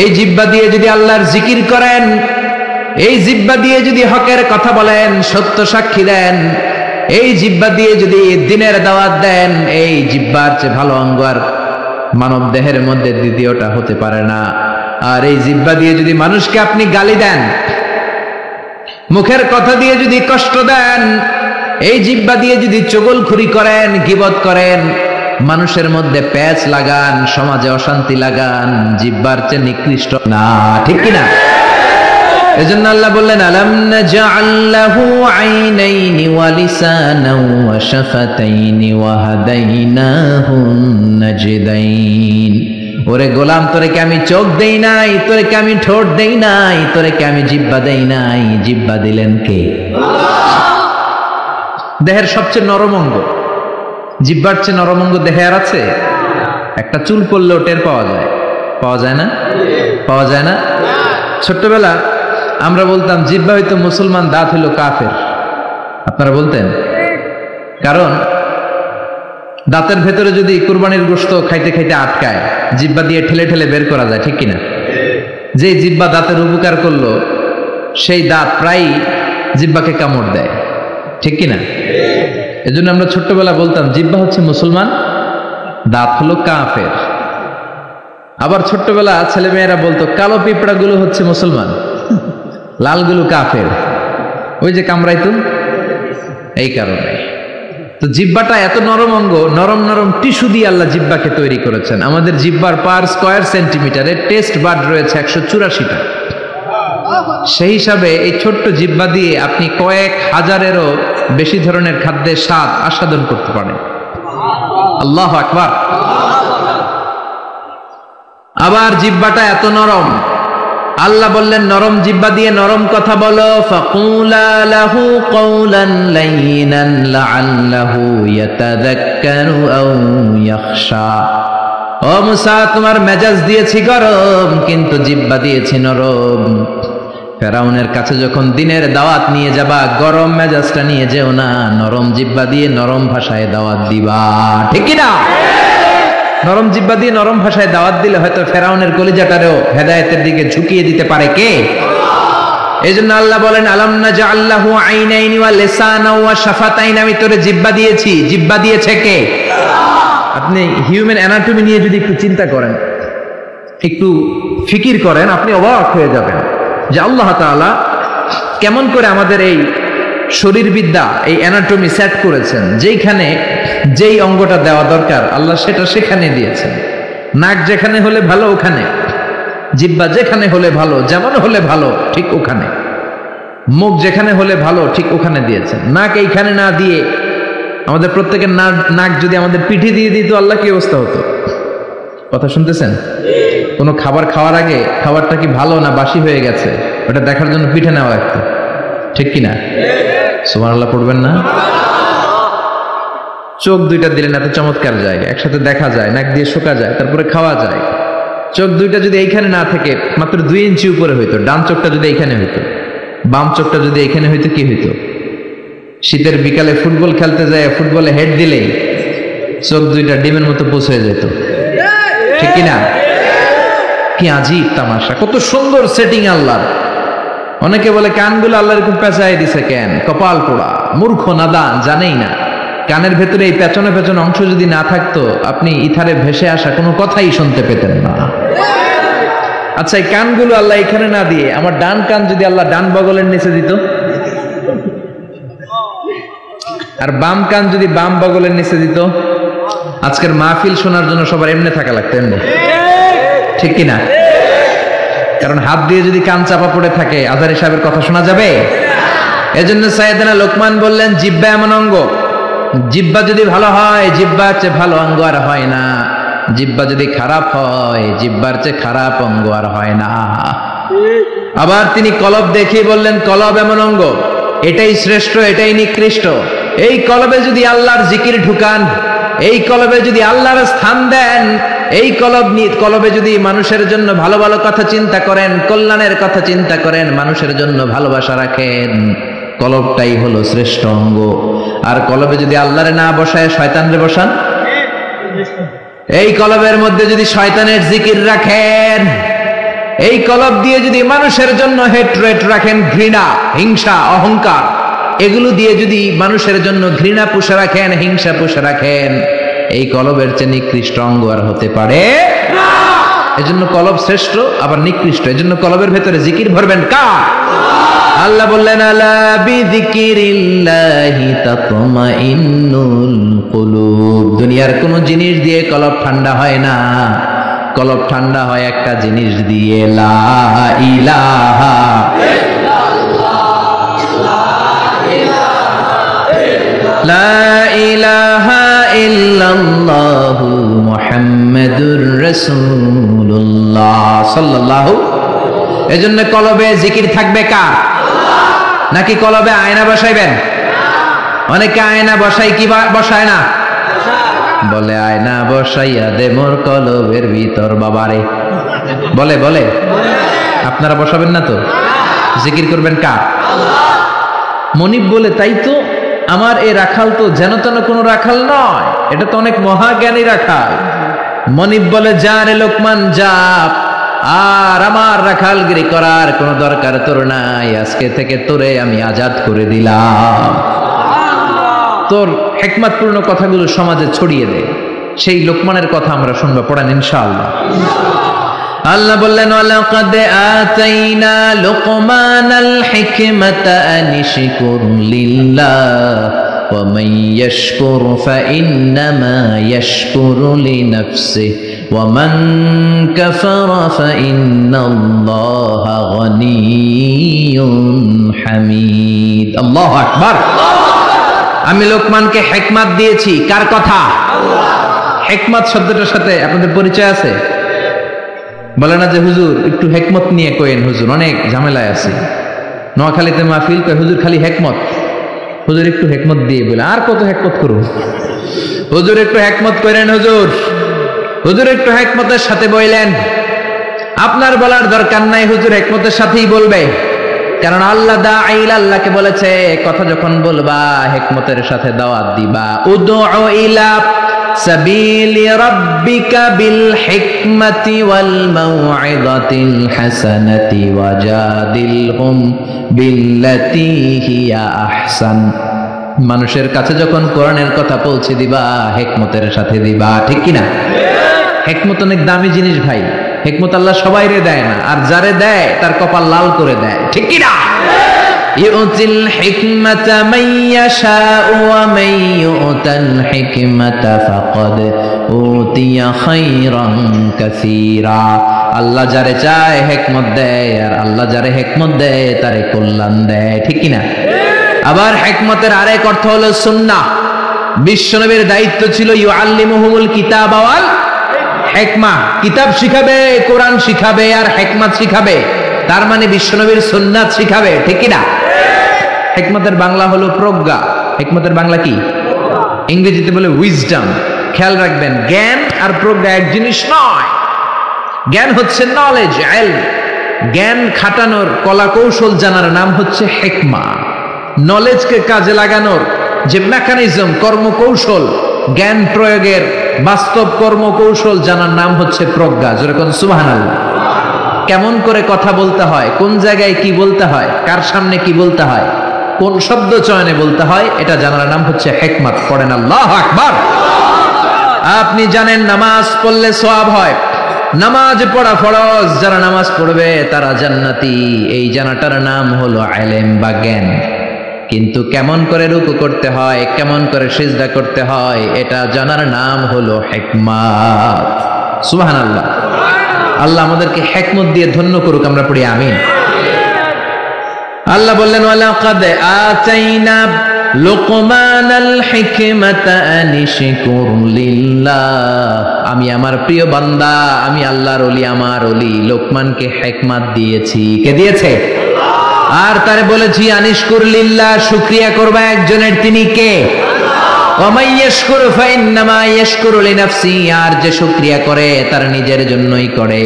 Speaker 1: এই জিহ্বা দিয়ে যদি আল্লাহর জিকির করেন, এই জিহ্বা দিয়ে যদি হকের কথা বলেন, সত্য সাক্ষী দেন, এই জিহ্বা দিয়ে যদি দ্বীনের দাওয়াত দেন, এই জিহ্বার চেয়ে ভালো অঙ্গ আর মানব দেহের মধ্যে দ্বিতীয়টা হতে পারে না। আর এই জিহ্বা দিয়ে যদি মানুষকে আপনি গালি দেন, মুখের কথা দিয়ে যদি কষ্ট দেন, এই জিহ্বা দিয়ে যদি চগলখুরি করেন, গীবত করেন, মানুষের মধ্যে প্যাচ লাগান, সমাজে অশান্তি লাগান, জিহ্বার চেয়ে নিকৃষ্ট না, ঠিক কিনা? এজন্য আল্লাহ বললেন, আলাম নাজআল লাহু আইনাইনি ওয়া লিসানান ওয়া শাফাতাইনি ওয়া হাদাইনাহু নাজদাইন। ওরে গোলাম, তোরে কি আমি চোখ দেই নাই? তোরে কি আমি ঠোঁট দেই নাই? তোরে কি আমি জিহ্বা দেই নাই? জিহ্বা দিলেন কে? দেহের সবচেয়ে নরম অঙ্গ, জিহ্বার চেয়ে নরম অঙ্গ দেহে আর আছে? একটা চুল পড়লেও টের পাওয়া যায়, পাওয়া যায় না? পাওয়া যায় না? ছোট্টবেলা আমরা বলতাম জিহ্বা হইতো মুসলমান, দাঁত হইল কাফের। আপনারা বলতেন? কারণ দাঁতের ভেতরে যদি কুরবানির গোশত খাইতে খাইতে আটকায়, জিহ্বা দিয়ে ঠেলে ঠেলে বের করা যায়, ঠিক কিনা? যে জিহ্বা দাঁতের উপকার করলো সেই দাঁত প্রায় জিহ্বাকে কামড় দেয়, ঠিক কিনা? এজন্য আমরা ছোট্টবেলা বলতাম জিহ্বা হচ্ছে মুসলমান, দাঁত হলো কাফের। আবার ছোট্টবেলা ছেলে মেয়েরা বলতো কালো পিঁপড়াগুলো হচ্ছে মুসলমান, লালগুলো কাফের। ওই যে কামড়াইতো, এই কারণে। তো জিহ্বাটা এত নরম অঙ্গ, নরম নরম টিস্যু দিয়ে আল্লাহ জিহ্বাকে তৈরি করেছেন। আমাদের জিহ্বার পার স্কয়ার সেন্টিমিটারে টেস্ট বাড রয়েছে 184টা। সেই হিসাবে এই ছোট্ট জিহ্বা দিয়ে আপনি কয়েক হাজারেরও বেশি ধরনের খাদ্যের স্বাদ আস্বাদন করতে পারেন। আল্লাহু আকবার। আবার জিহ্বাটা এত নরম, আল্লাহ বললেন নরম জিহ্বা দিয়ে নরম কথা বলো, ফাকুলা লাহু কওলান লাইনান লাআল্লাহু ইয়াতাযাক্কারু আও ইয়াখশা। ও মুসা, তোমার মেজাজ দিয়েছি গরম, কিন্তু জিহ্বা দিয়েছি নরম। ফেরাউনের কাছে যখন দ্বীনের দাওয়াত নিয়ে যাবা, গরম মেজাজটা নিয়ে যেও না, নরম জিহ্বা দিয়ে নরম ভাষায় দাওয়াত দিবা, ঠিক কি না? নরম জিহ্বা দিয়ে নরম ভাষায় দাওয়াত দিলে হয়তো ফেরাউনের কলিজাটারেও হেদায়েতের দিকে ঝুঁকিয়ে দিতে পারে কে? এইজন্য আল্লাহ বলেন, আলাম নাজআল লাহু আইনাইনি ওয়া লিসানান ওয়া শাফাতাইন, আমি তোরে জিহ্বা দিয়েছি। জিহ্বা দিয়েছে কে? আপনি হিউম্যান অ্যানাটমি নিয়ে যদি একটু চিন্তা করেন, একটু ফিকির করেন, আপনি অবাক হয়ে যাবেন যে আল্লাহ তাআলা কেমন করে আমাদের এই শরীরবিদ্যা, এই অ্যানাটমি সেট করেছেন, যেইখানে যেই অঙ্গটা দেওয়া দরকার আল্লাহ সেটা সেখানে দিয়েছেন। নাক যেখানে হলে ভালো ওখানে, জিহ্বা যেখানে হলে ভালো, যেমন হলে ভালো ঠিক ওখানে, মুখ যেখানে হলে ভালো ঠিক ওখানে দিয়েছেন। নাক এইখানে না দিয়ে আমাদের প্রত্যেকের নাক যদি আমাদের পিঠে দিয়ে দিত আল্লাহ কি অবস্থা হতো? কথা শুনতেছেন? কোনো খাবার খাওয়ার আগে খাবারটা কি ভালো না বাসি হয়ে গেছে ওটা দেখার জন্য পিঠে নেওয়া লাগতো, ঠিক কিনা? সুবহানাল্লাহ পড়বেন না? চোখ দুইটা দিলেন এত চমৎকার জায়গা, একসাথে দেখা যায়, নাক দিয়ে শোকা যায়, তারপরে খাওয়া যায়। চোখ দুইটা যদি এইখানে না থেকে মাত্র 2 ইঞ্চি উপরে হইতো, ডান চোখটা যদি এইখানে হইতো, বাম চোখটা যদি এইখানে হইতো, কি হইতো? শীতের বিকালে ফুটবল খেলতে যায়, ফুটবলে হেড দিলেই চোখ দুইটা ডিমের মতো পুষ হয়ে যেত, ঠিক কিনা? কি আজীব তামাশা, কত সুন্দর সেটিং আল্লাহর। অনেকে বলে কানগুলো আল্লাহ এরকম পেঁচাই দিছে কেন? কপাল পোড়া, মূর্খ, নাদান, জানেই না। কানের ভেতরে এই পেছনে পেছনে অংশ যদি না থাকতো আপনি ইথারে ভেসে আসা কোনো কথাই শুনতে পেতেন না। আচ্ছা, এই কানগুলো আল্লাহ এখানে না দিয়ে আমার ডান কান যদি আল্লাহ ডান বগলের নিচে দিত, আর বাম কান যদি বাম বগলের নিচে দিত, আজকের মাহফিল শোনার জন্য সবার এমনি থাকা লাগতো, এমনি, ঠিক কিনা? কারণ হাত দিয়ে যদি কান চাপা পড়ে থাকে আজারি সাহেবের কথা শোনা যাবে? এজন্য সাইয়েদনা লোকমান বললেন, জিহ্বা এমন অঙ্গ, জিহ্বা যদি ভালো হয়, জিহ্বার চেয়ে ভালো অঙ্গ আর হয় না। জিহ্বা যদি খারাপ হয়, জিহ্বার চেয়ে খারাপ অঙ্গ আর হয় না। আবার তিনি কলব দেখিয়ে বললেন, কলব এমন অঙ্গ, এটাই শ্রেষ্ঠ, এটাই নিকৃষ্ট। এই কলবে যদি আল্লাহর জিকির ঢুকান, এই কলবে যদি আল্লাহর স্থান দেন, এই কলবে যদি মানুষের জন্য ভালো ভালো কথা চিন্তা করেন, কল্যাণের কথা চিন্তা করেন, মানুষের জন্য ভালোবাসা রাখেন, কলবটাই হলো শ্রেষ্ঠ অঙ্গ। আর কলবে যদি আল্লাহরে না বসায় শয়তানরে বসান, এই কলবের মধ্যে যদি শয়তানের জিকির রাখেন, এই কলব দিয়ে যদি মানুষের জন্য হেট্রেট রাখেন, ঘৃণা, হিংসা, অহংকার, এগুলো দিয়ে যদি মানুষের জন্য ঘৃণা পুষে রাখেন, হিংসা পুষে রাখেন, এই কলবের চেয়ে নিকৃষ্ট অঙ্গ আর হতে পারে না। এজন্য কলব শ্রেষ্ঠ আবার নিকৃষ্ট। এজন্য কলবের ভেতরে জিকির ভরবেন কার? আল্লাহ বললেন, আলা বিযিকিরিল্লাহি তাতমাইন্নুল কুলুব। দুনিয়ার কোন জিনিস দিয়ে কলব ঠান্ডা হয় না, কলব ঠান্ডা হয় একটা জিনিস দিয়ে, লা ইলাহা লা ইলাহা ইল্লাল্লাহু মুহাম্মাদুর রাসূলুল্লাহ সাল্লাল্লাহু। এজন্য কলবে জিকির থাকবে কার? নাকি কলবে আয়না বসাইবেন? অনেকে আয়না বসাই, কি বসায় না? বলে আয়না বসাইয়া দে মোর কলবের ভিতর বাবারে, বলে বলে। আপনারা বসাবেন না তো? জিকির করবেন কার? মনিব বলে, তাই তো আমার এই রাখাল তো যেন তেন কোনো রাখাল নয়, এটা তো অনেক মহাজ্ঞানী রাখাল। মনিব বলে, যা রে লোকমান যা, আর আমার রাখালগিরি করার কোনো দরকার তোর নাই, আজকে থেকে তোরে আমি আজাদ করে দিলাম। তোর হিকমতপূর্ণ কথাগুলো সমাজে ছড়িয়ে দে। সেই লোকমানের কথা আমরা শুনবো, পড়েন ইনশাআল্লাহ। আল্লাহ বললেন, ওয়ালাকাদ আতাইনা লুকমানাল হিকমাতা আনিশকুর লিল্লাহ ওয়া মান ইয়াশকুর ফাইন্নামা ইয়াশকুরু লিনাফসিহি ওয়া মান কাফারা ফাইন্নাল্লাহা গনিয়্যুন হামিদ। আল্লাহু আকবার। আমি লোকমানকে হিকমত দিয়েছি। কার কথা? হিকমত শব্দটার সাথে আপনাদের পরিচয় আছে? বলে না যে হুজুর একটু হিকমত নিয়ে কইেন, হুজুর অনেক ঝামেলায় আছে। নোয়াখালীতে মাহফিল কয়, হুজুর খালি হিকমত, হুজুর একটু হিকমত দিয়ে বলে। আর কত হিকমত করুন, হুজুর একটু হিকমত করেন, হুজুর হুজুর একটু হিকমতের সাথে বইলেন। আপনার বলার দরকার নাই, হুজুর হিকমতের সাথেই বলবে। কারণ আল্লাহ দাঈল, আল্লাহকে বলেছে কথা যখন বলবা হিকমতের সাথে দাওয়াত দিবা। উদউ ইলা সাবিলি রাব্বিকা বিল হিকমাতি ওয়াল মাউইযাতিল হাসানাতি ওয়াজাদিলহুম বিল্লাতী হিয়া আহসান। মানুষের কাছে যখন কোরআনের কথা পৌঁছে দিবা হিকমতের সাথে দিবা, ঠিক কি না? হিকমত অনেক দামি জিনিস ভাই। হিকমত আল্লাহ সবাইরে দেয় না, আর যারে দেয় তার কপাল লাল করে দেয়, ঠিক কি না? ইউতিল হিকমাতা মান ইয়াশাউ ওয়া মান ইউতাল হিকমাতা ফাকাদ উতিয়া খায়রান কাসীরা। আল্লাহ যারে চায় হিকমত দেয়, আর আল্লাহ যারে হিকমত দেয় তারে কল্যাণ দেয়। ঠিক কি না? আবার হিকমতের আরেক অর্থ হলো সুন্নাহ। বিশ্বনবীর দায়িত্ব ছিল ইউআল্লিমুহুমুল কিতাব ওয়াল হিকমা, কিতাব শিখাবে, কোরআন শিখাবে, আর হিকমত শিখাবে। তার মানে বিশ্বনবীর সুন্নাত শিখাবে। ঠিক কি না? হিকমতের বাংলা হলো প্রজ্ঞা। হিকমতের বাংলা কি? ইংরেজিতে বলে উইজডম। খেয়াল রাখবেন, জ্ঞান আর প্রজ্ঞা এক জিনিস নয়। জ্ঞান হচ্ছে নলেজ, ইলম। জ্ঞান খাটানোর কলা কৌশল জানার নাম হচ্ছে হিকমা। নলেজকে কাজে লাগানোর যে মেকানিজম, কর্মকৌশল, জ্ঞান প্রয়োগের বাস্তব কর্মকৌশল জানার নাম হচ্ছে প্রজ্ঞা। যেরকম সুবহানাল্লাহ। কেমন করে কথা বলতে হয়, কোন জায়গায় কি বলতে হয়, কার সামনে কি বলতে হয়, কোন শব্দ চয়নে বলতে হয়, এটা জানার নাম হচ্ছে হিকমত। পড়েন আল্লাহু আকবার। আপনি জানেন নামাজ পড়লে সওয়াব হয়, নামাজ পড়া ফরজ, যারা নামাজ পড়বে তারা জান্নাতি। এই জানাটার নাম হলো ইলম বা জ্ঞান। কিন্তু কেমন করে রুকু করতে হয়, কেমন করে সিজদা করতে হয়, এটা জানার নাম হলো হিকমত। সুবহানাল্লাহ। আল্লাহ আমাদেরকে হিকমত দিয়ে ধন্য করুক। আমরা পড়ি আমিন। আল্লাহ বললেন ওয়ালাকাদ আতাইনা লুকমানাল হিকমাতা আনিশকুর লিল্লাহ। আমি আমার প্রিয় বান্দা, আমি আল্লাহর ওলি, আমার ওলি লোকমানকে হিকমত দিয়েছি। কে দিয়েছে? আর তারে বলেছি আনিশকুর লিল্লাহ, শুকরিয়া করবা একজনের, তিনি কে? ওয়া মান ইয়াশকুর ফাইন্নামা ইয়াশকুরু লিনাফসি। আর যে শুকরিয়া করে তার নিজের জন্যই করে।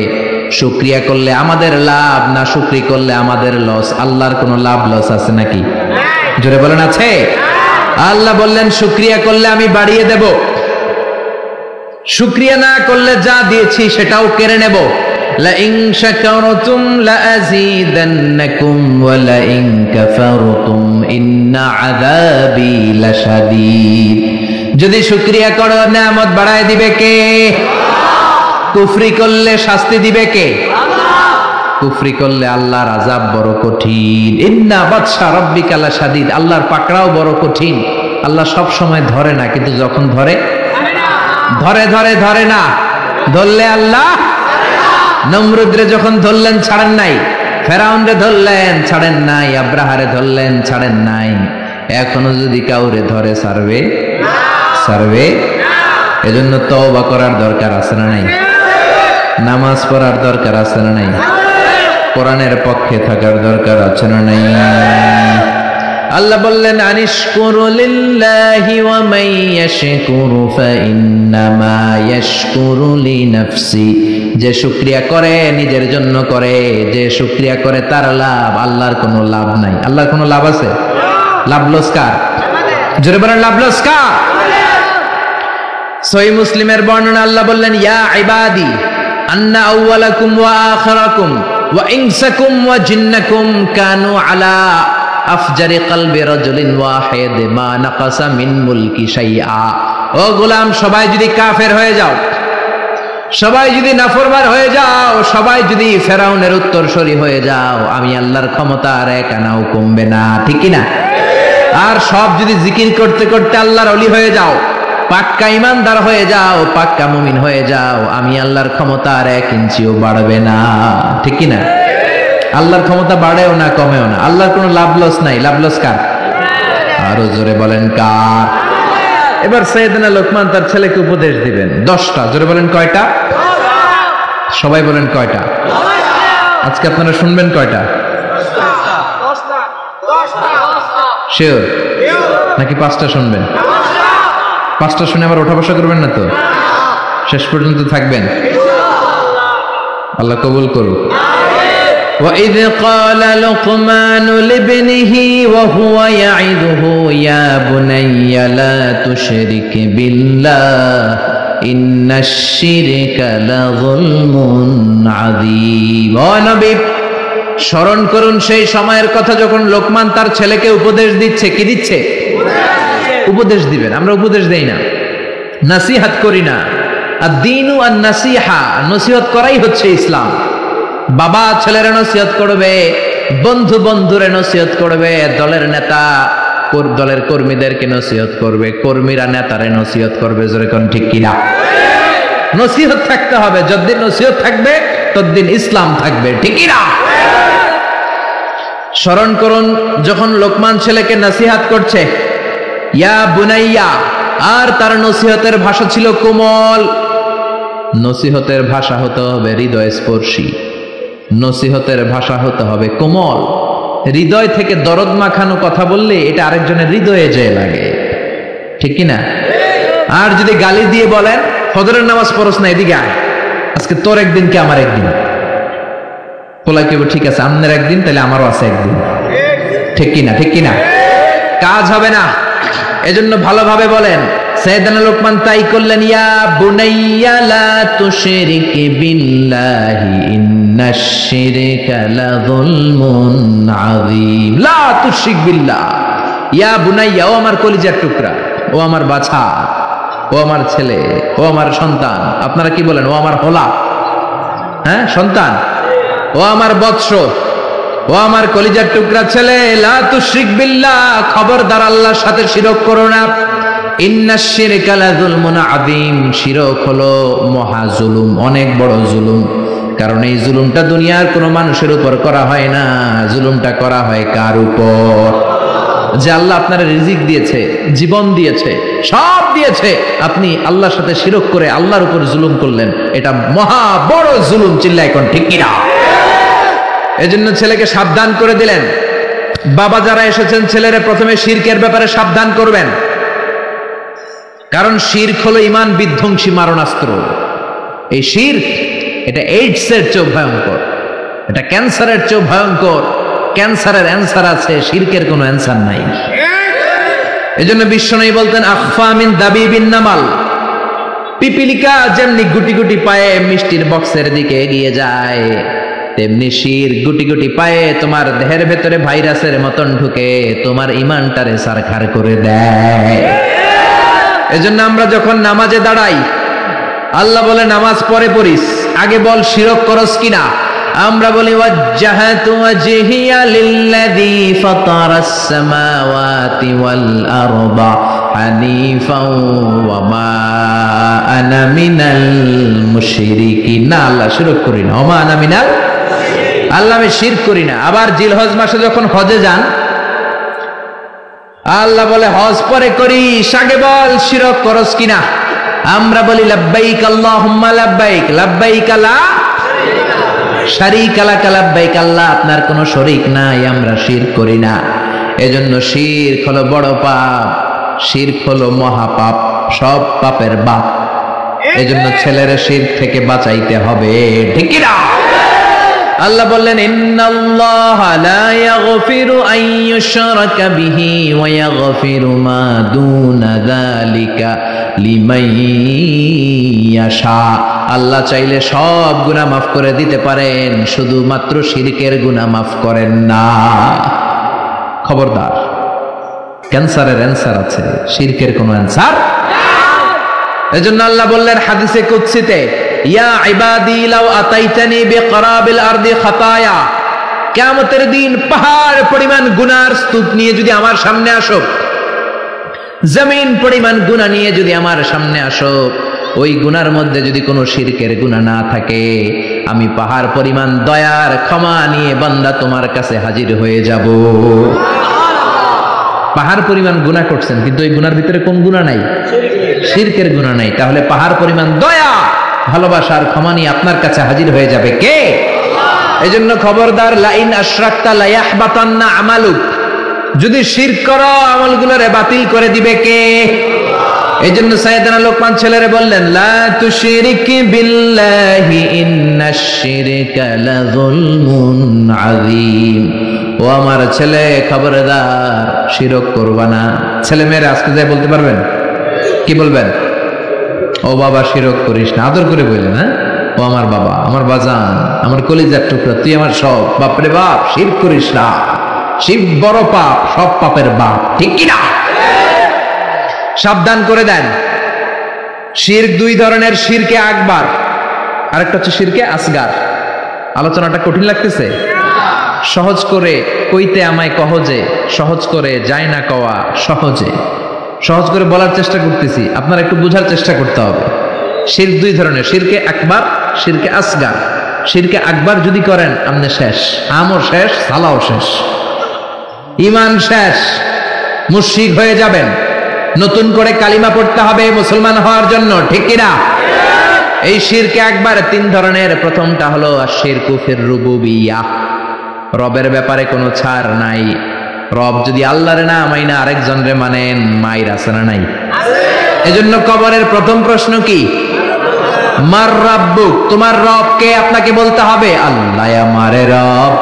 Speaker 1: শুকরিয়া করলে আমাদের লাভ, না শুকরি করলে আমাদের লস। আল্লাহর কোনো লাভ লস আছে নাকি? জোরে বলেন আছে? আল্লাহ বললেন শুকরিয়া করলে আমি বাড়িয়ে দেব, শুকরিয়া না করলে যা দিয়েছি সেটাও কেড়ে নেব। লা ইন শাকারতুম লা আযীদান্নাকুম ওয়া লা ইন কাফারতুম ইন্না আযাবি লাশাদীদ। যদি শুকরিয়া করো নিয়ামত বাড়ায় দিবে কে? কুফরি করলে শাস্তি দিবে কে? কুফরি করলে আল্লাহর আযাব বড় কঠিন। ইন্না বাতশা রাব্বিকা লাশাদীদ। আল্লাহর পাকড়াও বড় কঠিন। আল্লাহ সব সময় ধরে না, কিন্তু যখন ধরে ধরে ধরে ধরে না। ধরলে আল্লাহ, নমরুদরে যখন ধরলেন ছাড়েন নাই, ফেরাউনরে ধরলেন ছাড়েন নাই, আব্রাহারে ধরলেন ছাড়েন নাই। এখনো যদি কাউরে ধরে ছাড়বে? ছাড়বে। এজন্য তওবা করার দরকার আছে না নাই? নামাজ পড়ার দরকার আছে না নাই? কোরআনের পক্ষে থাকার দরকার আছে না নাই? আল্লাহ বললেন আনিশকুরু লিল্লাহি ওয়া মান ইয়াশকুরু ফাইন্নামা ইয়াশকুরু লিনাফসি। যে শুকরিয়া করে নিজের জন্য করে, যে শুকরিয়া করে তার লাভ, আল্লাহর কোনো লাভ নাই। আল্লাহর কোনো লাভ আছে? লাভ লস কার? জোরে বলেন লাভ লস কার? সহিহ মুসলিমের বর্ণনা, আল্লাহ বললেন ইয়া ইবাদি আন্না আউওয়ালাকুম ওয়া আখিরাকুম ওয়া ইনসাকুম ওয়া জিন্নাকুম কানু আলা আফজারি কলবি রাজুলিন ওয়াহিদ মা নাকাসা মিন মুলকি শাইআ। ও গোলাম, সবাই যদি কাফের হয়ে যাও, সবাই যদি নাফরমান হয়ে যাও, সবাই যদি ফেরাউনের উত্তরসূরি হয়ে যাও, আমি আল্লাহর ক্ষমতা আর এক আনাও কমবে না। ঠিক কি না? আর সব যদি জিকির করতে করতে আল্লাহর ওলি হয়ে যাও, পাক্কা ইমানদার হয়ে যাও, পাক্কা মুমিন হয়ে যাও, আমি আল্লাহর ক্ষমতা আর এক ইঞ্চিও বাড়বে না। ঠিক কি না? আল্লাহর ক্ষমতা বাড়েও না কমেও না। আল্লাহর কোনো লাভ লস নাই। লাভ লস কার? আরো জোরে বলেন কার? এবার সাইয়েদনা লোকমান তার ছেলেকে উপদেশ দিবেন 10টা। জোরে বলেন কয়টা? সবাই বলেন কয়টা? আজকে আপনারা শুনবেন কয়টা? 10টা। শিওর নাকি 5টা শুনবেন? 5টা শুনে আবার ওঠা বসা করবেন না তো? শেষ পর্যন্ত থাকবেন? আল্লাহ কবুল করুক। وَإِذْ قَالَ لُقْمَانُ لِابْنِهِ وَهُوَ يَعِظُهُ يَا بُنَيَّ لَا تُشْرِكْ بِاللَّهِ إِنَّ الشِّرْكَ لَظُلْمٌ عَظِيمٌ। ও নবী, স্মরণ করুন সেই সময়ের কথা যখন লোকমান তার ছেলেকে উপদেশ দিচ্ছে। কি দিচ্ছে? উপদেশ দিবেন। আমরা উপদেশ দেই না, নাসিহাত করি না। আদ-দীনু আন-নাসিহা, নসিহত করাই হচ্ছে ইসলাম। বাবা ছেলের নসিহত করবে, বন্ধু বন্ধুরে নসিহত করবে, দলের নেতা দলের কর্মীদেরকে নসিহত করবে, কর্মীরা নেতারে নসিহত করবে। জোরে কোন ঠিক কিনা? নসিহত থাকতে হবে, যতদিন নসিহত থাকবে ততদিন ইসলাম থাকবে, ঠিক কিনা? স্মরণ করুন যখন লোকমান ছেলেকে নসিহত করছে, ইয়া বুনাইয়া, আর তার নসিহতের ভাষা ছিল কোমল। নসিহতের ভাষা হতে হবে হৃদয় স্পর্শী, নসিহতের ভাষা হতে হবে কোমল। হৃদয় থেকে দরদ মাখানো কথা বললে এটা আরেকজনের হৃদয়ে যেয়ে লাগে, ঠিক কিনা? আর যদি গালি দিয়ে বলেন ফজরের নামাজ পড়স না, এদিকে আয়, আজকে তোর একদিন কি আমার একদিন, বলা কেউ ঠিক আছে, আপনার একদিন তাহলে আমারও আছে একদিন, ঠিক কিনা? ঠিক কিনা? কাজ হবে না। এজন্য ভালোভাবে বলেন। সাইয়েদনা লোকমান তাই করলেন, ইয়া বুনাইয়া লা তুশরিক বিল্লাহি ইন্নাশ শিরকা লাযুলমুন আযীম। লা তুশরিক বিল্লাহ, ইয়া বুনাইয়া, ও আমার কলিজার টুকরা, ও আমার বাছা, ও আমার ছেলে, ও আমার সন্তান। আপনারা কি বলেন? ও আমার হোলা, হ্যাঁ সন্তান, ও আমার বৎস, ও আমার কলিজার টুকরা ছেলে, লা তুশরিক বিল্লাহ, খবরদার আল্লাহর সাথে শিরক করো না। ইন্নাশ শিরকা লাযুলমুন আযীম, শিরক হলো মহা জুলুম, অনেক বড় জুলুম। কারণ এই জুলুমটা দুনিয়ার কোনো মানুষের উপর করা হয় না, জুলুমটা করা হয় কার উপর? যে আল্লাহ আপনার রিজিক দিয়েছে, জীবন দিয়েছে, সব দিয়েছে, আপনি আল্লাহর সাথে শিরক করে আল্লাহর উপর জুলুম করলেন, এটা মহা বড় জুলুম। চিল্লায় এখন ঠিক কিনা? এজন্য ছেলেকে সাবধান করে দিলেন। বাবা যারা এসেছেন, ছেলেরা প্রথমে শিরকের ব্যাপারে সাবধান করবেন, কারণ শিরক হলো ঈমান বিধ্বংসী মারণাস্ত্র। এই শিরক, এটা এইডসের চেয়েও ভয়ঙ্কর, এটা ক্যান্সারের চেয়েও ভয়ঙ্কর। ক্যান্সারের অ্যান্সার আছে, শিরকের কোনো অ্যান্সার নাই। এজন্য বিশ্বনবী বলতেন, আখফা মিন দাবিবিন নামাল, পিপিলিকা যেমনি গুটি গুটি পায়ে মিষ্টির বক্সের দিকে এগিয়ে যায়, তেমনি শির গুটি গুটি পায়ে তোমার দেহের ভেতরে ভাইরাসের মতন ঢুকে তোমার ঈমানটারে সারখার করে দেয়। এজন্য আমরা যখন নামাজে দাঁড়াই, আল্লাহ বলে নামাজ পরে পড়িস, আগে বল শিরক করস কিনা। আমরা বলি ওয়াজ্জাহাতু ওয়াজহিয়া লিল্লাযী ফাতারাস সামাওয়াতি ওয়াল আরদা হানিফাও ওয়া মা আনা মিনাল মুশরিকিন। না, আল্লাহ শিরক করি না, ওয়া মা আনা মিনাল, আল্লাহ আমি শিরক করি না। আবার জিলহজ মাসে যখন হজে যান, আল্লাহ বলে হজ পরে করিস, আগে বল শিরক করস কিনা। আমরা বলি লাব্বাইক আল্লাহুম্মা লাব্বাইক, লাব্বাইক লা শারীকা লাক, লাব্বাইক, আল্লাহ আপনার কোনো শরীক নাই, আমরা শিরক করি না। এজন্য শিরক হলো বড় পাপ, শিরক হলো মহাপাপ, সব পাপের বাপ। এজন্য ছেলের শিরক থেকে বাঁচাইতে হবে, ঠিক কি না? আল্লাহ বললেন, ইন্নাল্লাহা লা ইয়াগফিরু আন ইউশরাকা বিহি ওয়া ইয়াগফিরু মা দুনা যালিকা লিমান ইয়াশা। আল্লাহ চাইলে সব গুনাহ মাফ করে দিতে পারেন, শুধুমাত্র শিরকের গুনাহ মাফ করেন না। খবরদার, ক্যান্সারের অ্যান্সার আছে, শিরকের কোনো অ্যান্সার না। এজন্য আল্লাহ বললেন হাদিসে কুদসিতে, ইয়া ইবাদি লাউ আতাইতানি বিকরাবিল আরদি খাতায়া, কিয়ামতের দিন পাহাড় পরিমাণ গুনার স্তূপ নিয়ে যদি আমার সামনে আসো, জমিন পরিমাণ গুনাহ নিয়ে যদি আমার সামনে আসো, ওই গুনার মধ্যে যদি কোনো শিরকের গুনাহ না থাকে, আমি পাহাড় পরিমাণ দয়ার ক্ষমা নিয়ে বান্দা তোমার কাছে হাজির হয়ে যাব। পাহাড় পরিমাণ গুনাহ করছেন, কিন্তু ওই গুনার ভিতরে কোন গুনাহ নাই? শিরকের গুনাহ নাই। তাহলে পাহাড় পরিমাণ দয়া, ভালোবাসার ক্ষমা নিয়ে আপনার কাছে হাজির হয়ে যাবে কে? এজন্য খবরদার, লাইন আশরাকতা লা ইয়াহবাতান্না আমালুক, যদি শিরক করো আমলগুলোরে বাতিল করে দিবে কে? এজন্য সাইয়েদনা লোকমান ছেলেরে বললেন, লা তুশরিক বিল্লাহি ইন্নাশ শিরকা লাযুলমুন আযীম। ও আমার ছেলে, খবরদার শিরক করবা না। ছেলে মেয়েরা আজকে যাই বলতে পারবেন? কি বলবেন? ও বাবা শিরক করিস না, আদর করে বললেন। হ্যাঁ, ও আমার বাবা, আমার বাজান, আমার কলিজার টুকরা, তুই আমার সব। বাপরে বাপ, শিরক করিস না, শিরক বড় পাপ, সব পাপের বাপ, ঠিক কি না? সাবধান করে দেন। শিরক দুই ধরনের, শিরকে আকবার, আরেকটা হচ্ছে শিরকে আসগার। আলোচনাটা কঠিন লাগতেছে? সহজ করে কইতে আমায় কহজে, সহজ করে যায় না কওয়া সহজে। সহজ করে বলার চেষ্টা করতেছি, আপনারা একটু বোঝার চেষ্টা করতে হবে। শিরক দুই ধরনের, শিরকে আকবার, শিরকে আসগার। শিরকে আকবার যদি করেন আপনি শেষ, আমও শেষ, সালাও শেষ, ঈমান শেষ, মুশরিক হয়ে যাবেন। নতুন করে কালিমা পড়তে হবে মুসলমান হওয়ার জন্য, ঠিক কিনা? এই শিরকে আকবার তিন ধরনের। প্রথমটা হলো আশ-শিরকু ফির রুবুবিয়্যাহ, রবের ব্যাপারে কোনো ছাড় নাই। রব যদি আল্লাহরে না মাইনা আরেকজনরে মানেন, মাইর আছে না নাই? এজন্য কবরের প্রথম প্রশ্ন কি? মার রাব্বুক, তোমার রব কে? আপনাকে বলতে হবে আল্লাহ আমারে রব।